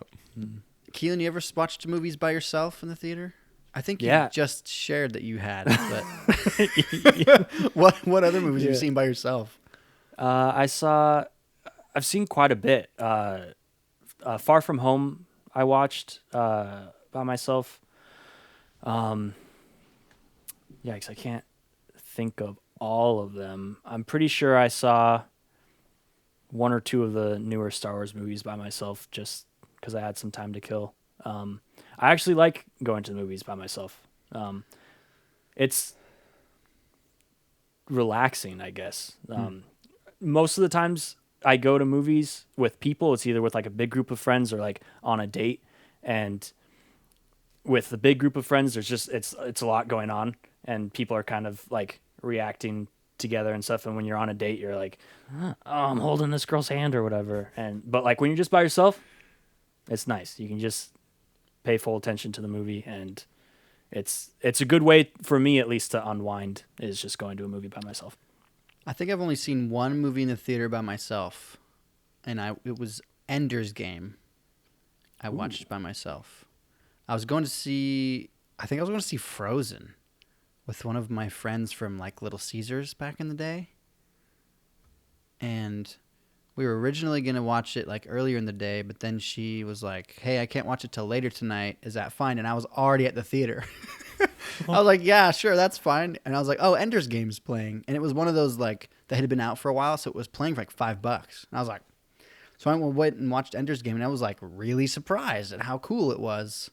Keelan, you ever watched movies by yourself in the theater? I think you just shared that you had, but what other movies have you seen by yourself? I've seen quite a bit. Far From Home I watched by myself. Yikes, I can't think of all of them. I'm pretty sure I saw 1 or 2 of the newer Star Wars movies by myself, just because I had some time to kill. I actually like going to the movies by myself. It's relaxing, I guess. Most of the times I go to movies with people, it's either with like a big group of friends or like on a date. And with the big group of friends, there's just it's a lot going on, and people are kind of like reacting together and stuff. And when you're on a date, you're like, oh, I'm holding this girl's hand or whatever. But like when you're just by yourself, it's nice. You can just pay full attention to the movie, and it's a good way for me, at least, to unwind, is just going to a movie by myself. I think I've only seen one movie in the theater by myself, and it was Ender's Game. I watched by myself. I was going to see Frozen with one of my friends from like Little Caesars back in the day. And we were originally going to watch it like earlier in the day, but then she was like, hey, I can't watch it till later tonight. Is that fine? And I was already at the theater. I was like, yeah, sure, that's fine. And I was like, oh, Ender's Game's playing. And it was one of those like that had been out for a while, so it was playing for like $5. And I was like, so I went and watched Ender's Game, and I was like really surprised at how cool it was,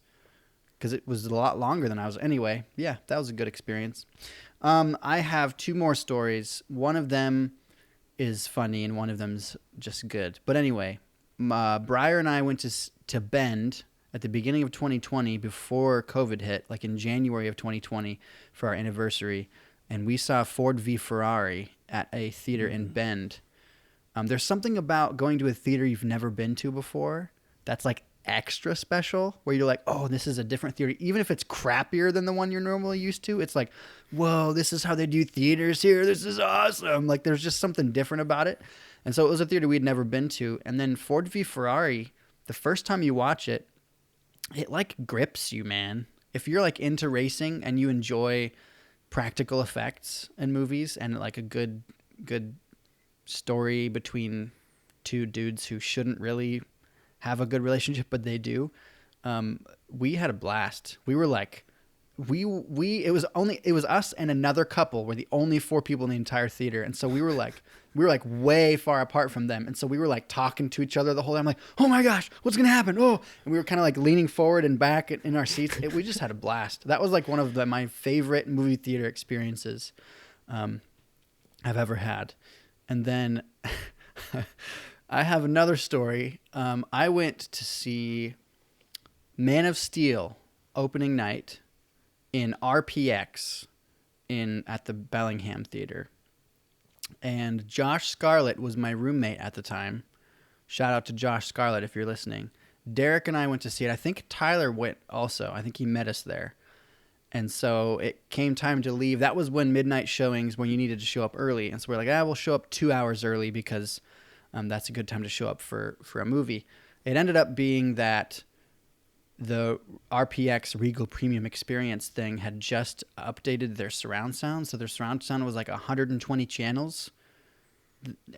because it was a lot longer than I was. Anyway, yeah, that was a good experience. I have 2 more stories. One of them is funny, and one of them's just good. But anyway, Briar and I went to Bend at the beginning of 2020, before COVID hit, like in January of 2020, for our anniversary, and we saw Ford v Ferrari at a theater in Bend. There's something about going to a theater you've never been to before that's like extra special where you're like, oh, this is a different theater. Even if it's crappier than the one you're normally used to, it's like, whoa, this is how they do theaters here. This is awesome. Like there's just something different about it. And so it was a theater we'd never been to. And then Ford v Ferrari, the first time you watch it, it like grips you, man. If you're like into racing and you enjoy practical effects in movies and like a good story between two dudes who shouldn't really have a good relationship, but they do. We had a blast. We were like, it was us and another couple were the only 4 people in the entire theater. And so we were like way far apart from them. And so we were like talking to each other the whole time, like, oh my gosh, what's going to happen? Oh, and we were kind of like leaning forward and back in our seats. We just had a blast. That was like one of my favorite movie theater experiences I've ever had. And then I have another story. I went to see Man of Steel opening night in RPX at the Bellingham Theater. And Josh Scarlett was my roommate at the time. Shout out to Josh Scarlett if you're listening. Derek and I went to see it. I think Tyler went also. I think he met us there. And so it came time to leave. That was when midnight showings, when you needed to show up early. And so we're like, we'll show up 2 hours early because that's a good time to show up for a movie. It ended up being that the RPX Regal Premium Experience thing had just updated their surround sound. So their surround sound was like 120 channels,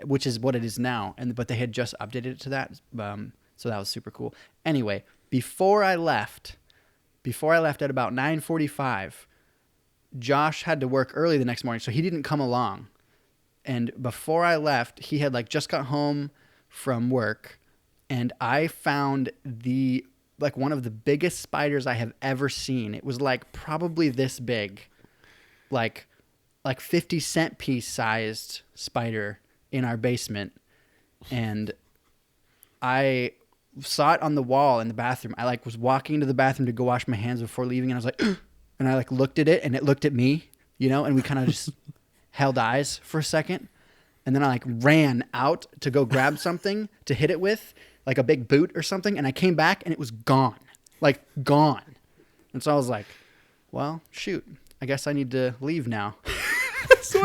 which is what it is now. But they had just updated it to that. So that was super cool. Anyway, before I left at about 9:45, Josh had to work early the next morning, so he didn't come along. And before I left, he had like just got home from work, and I found one of the biggest spiders I have ever seen. It was like probably this big, like 50-cent piece sized spider in our basement. And I saw it on the wall in the bathroom. I like was walking into the bathroom to go wash my hands before leaving, and I was like, and I like looked at it, and it looked at me, and we kind of just held eyes for a second. And then I like ran out to go grab something to hit it with, like a big boot or something. And I came back and it was gone, like gone. And so I was like, well, shoot, I guess I need to leave now. So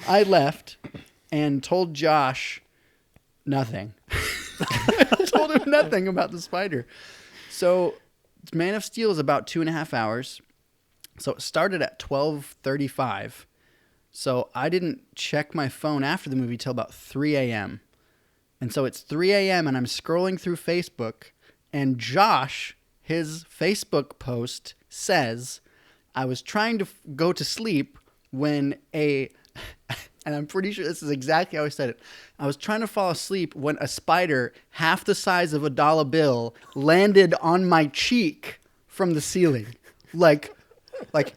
I left and told Josh nothing. I told him nothing about the spider. So Man of Steel is about 2.5 hours. So it started at 12:35. So I didn't check my phone after the movie till about 3 a.m. And so it's 3 a.m. and I'm scrolling through Facebook, and Josh, his Facebook post says, I was trying to go to sleep when and I'm pretty sure this is exactly how he said it. I was trying to fall asleep when a spider half the size of a dollar bill landed on my cheek from the ceiling. Like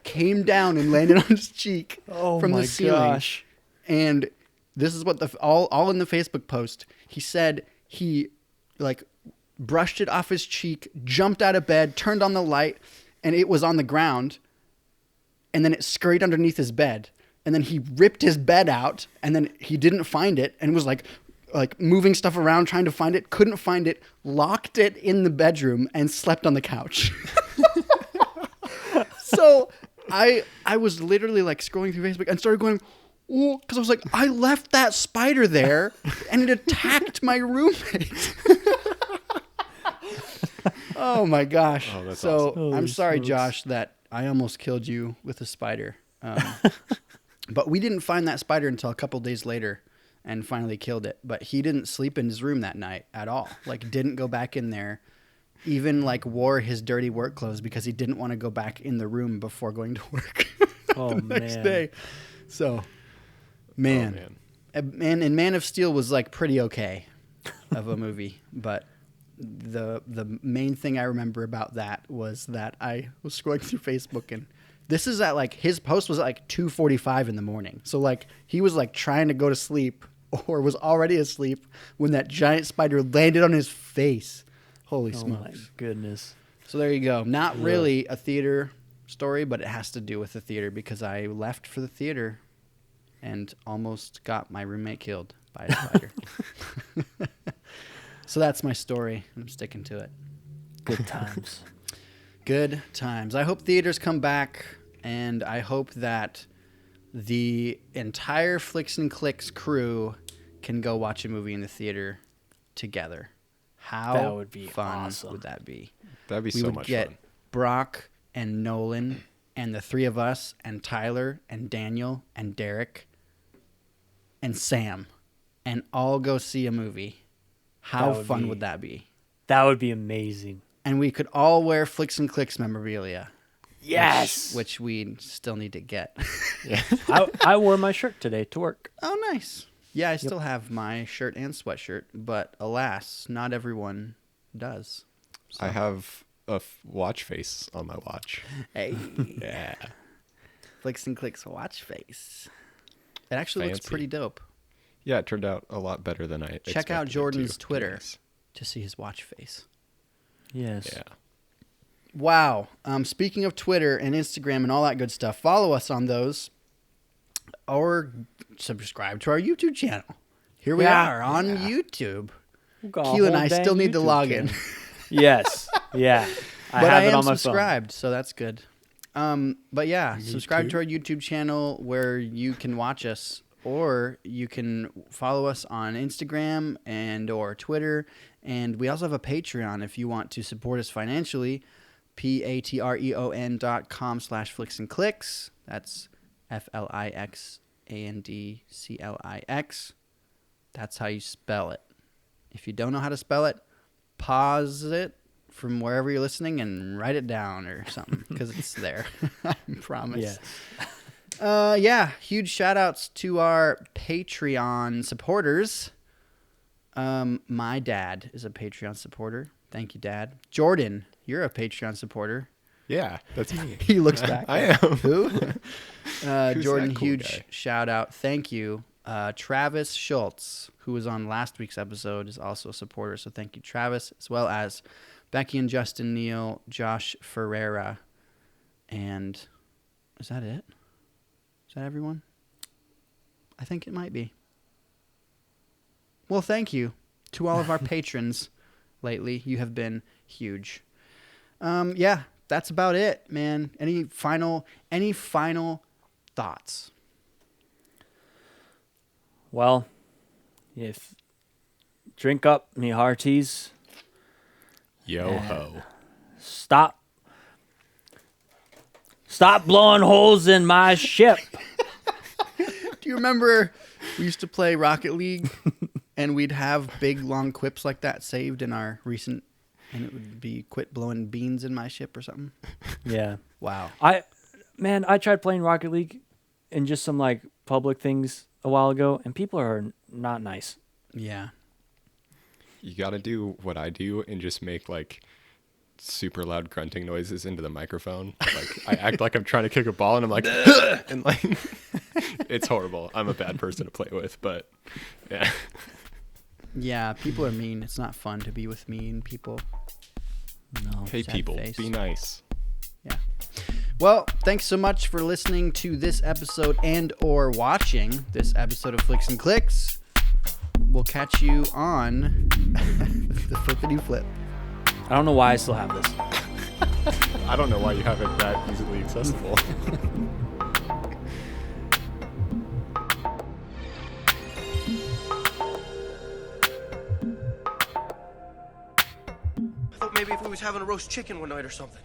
came down and landed on his cheek from the ceiling. Gosh. And this is what all in the Facebook post. He said he like brushed it off his cheek, jumped out of bed, turned on the light, and it was on the ground. And then it scurried underneath his bed. And then he ripped his bed out, and then he didn't find it, and was like moving stuff around trying to find it, couldn't find it, locked it in the bedroom, and slept on the couch. So I was literally like scrolling through Facebook and started going, oh, because I was like, I left that spider there, and it attacked my roommate. Oh my gosh. Oh, that's so awesome. I'm sorry, Josh, that I almost killed you with a spider. But we didn't find that spider until a couple days later and finally killed it. But he didn't sleep in his room that night at all. Like, didn't go back in there. Even, like, wore his dirty work clothes because he didn't want to go back in the room before going to work the next day. So, man. And Man of Steel was, like, pretty okay of a movie. But the main thing I remember about that was that I was scrolling through Facebook, and this is at like his post was at like 2:45 in the morning. So like he was like trying to go to sleep or was already asleep when that giant spider landed on his face. Holy smokes. Oh my goodness. So there you go. Not really a theater story, but it has to do with the theater because I left for the theater and almost got my roommate killed by a spider. So that's my story. I'm sticking to it. Good times. Good times. I hope theaters come back, and I hope that the entire Flix and Clicks crew can go watch a movie in the theater together. How That would be fun awesome. would that be? That'd be We so would much get fun. Brock and Nolan and the three of us and Tyler and Daniel and Derek and Sam and all go see a movie. How That would fun be- would that be? That would be amazing. And we could all wear Flix and Clicks memorabilia. Yes. Which we still need to get. I wore my shirt today to work. Oh, nice. Yeah, I still have my shirt and sweatshirt, but alas, not everyone does. I have a watch face on my watch. Hey, Yeah. Flix and Clicks watch face. It actually looks Fancy. pretty dope. Yeah, it turned out a lot better than I expected. Check out it Jordan's to. Twitter Yes. to see his watch face. Yes. Yeah. Wow. Speaking of Twitter and Instagram and all that good stuff, follow us on those or subscribe to our YouTube channel. Here we Yeah. are on YouTube. Got a Keelan and whole I dang still need to YouTube log in. channel. Yes. Yeah. But have I it am on my phone. subscribed, so that's good. But yeah, subscribe to our YouTube channel where you can watch us, or you can follow us on Instagram and or Twitter. And we also have a Patreon if you want to support us financially. patreon.com/flixandclicks. That's FLIXANDCLIX. That's how you spell it. If you don't know how to spell it, pause it from wherever you're listening and write it down or something, because it's there. I promise. Yes. Yeah, huge shout outs to our Patreon supporters. My dad is a Patreon supporter. Thank you, Dad. Jordan, you're a Patreon supporter. Yeah, that's me. He looks back. I am. Who? Who's Jordan, that cool huge guy? shout out. Thank you. Travis Schultz, who was on last week's episode, is also a supporter. So thank you, Travis, as well as Becky and Justin Neal, Josh Ferreira, and is that it? Is that everyone? I think it might be. Well, thank you to all of our patrons lately. You have been huge. Yeah, that's about it, man. Any final thoughts? Well, if drink up, me hearties. Yo ho. Stop blowing holes in my ship. Do you remember we used to play Rocket League and we'd have big long quips like that saved in our recent, and it would be quit blowing beans in my ship or something? Yeah. Wow. I tried playing Rocket League in just some like public things a while ago, and people are not nice. Yeah. You gotta do what I do and just make like super loud grunting noises into the microphone. Like I act like I'm trying to kick a ball and I'm like and like it's horrible. I'm a bad person to play with, but yeah. Yeah, people are mean. It's not fun to be with mean people. No. Hey Sad people, face. be nice. Yeah. Well, thanks so much for listening to this episode and or watching this episode of Flix and Clicks. We'll catch you on the Flippity Flip. I don't know why I still have this. I don't know why you have it that easily accessible. I thought maybe if we was having a roast chicken one night or something.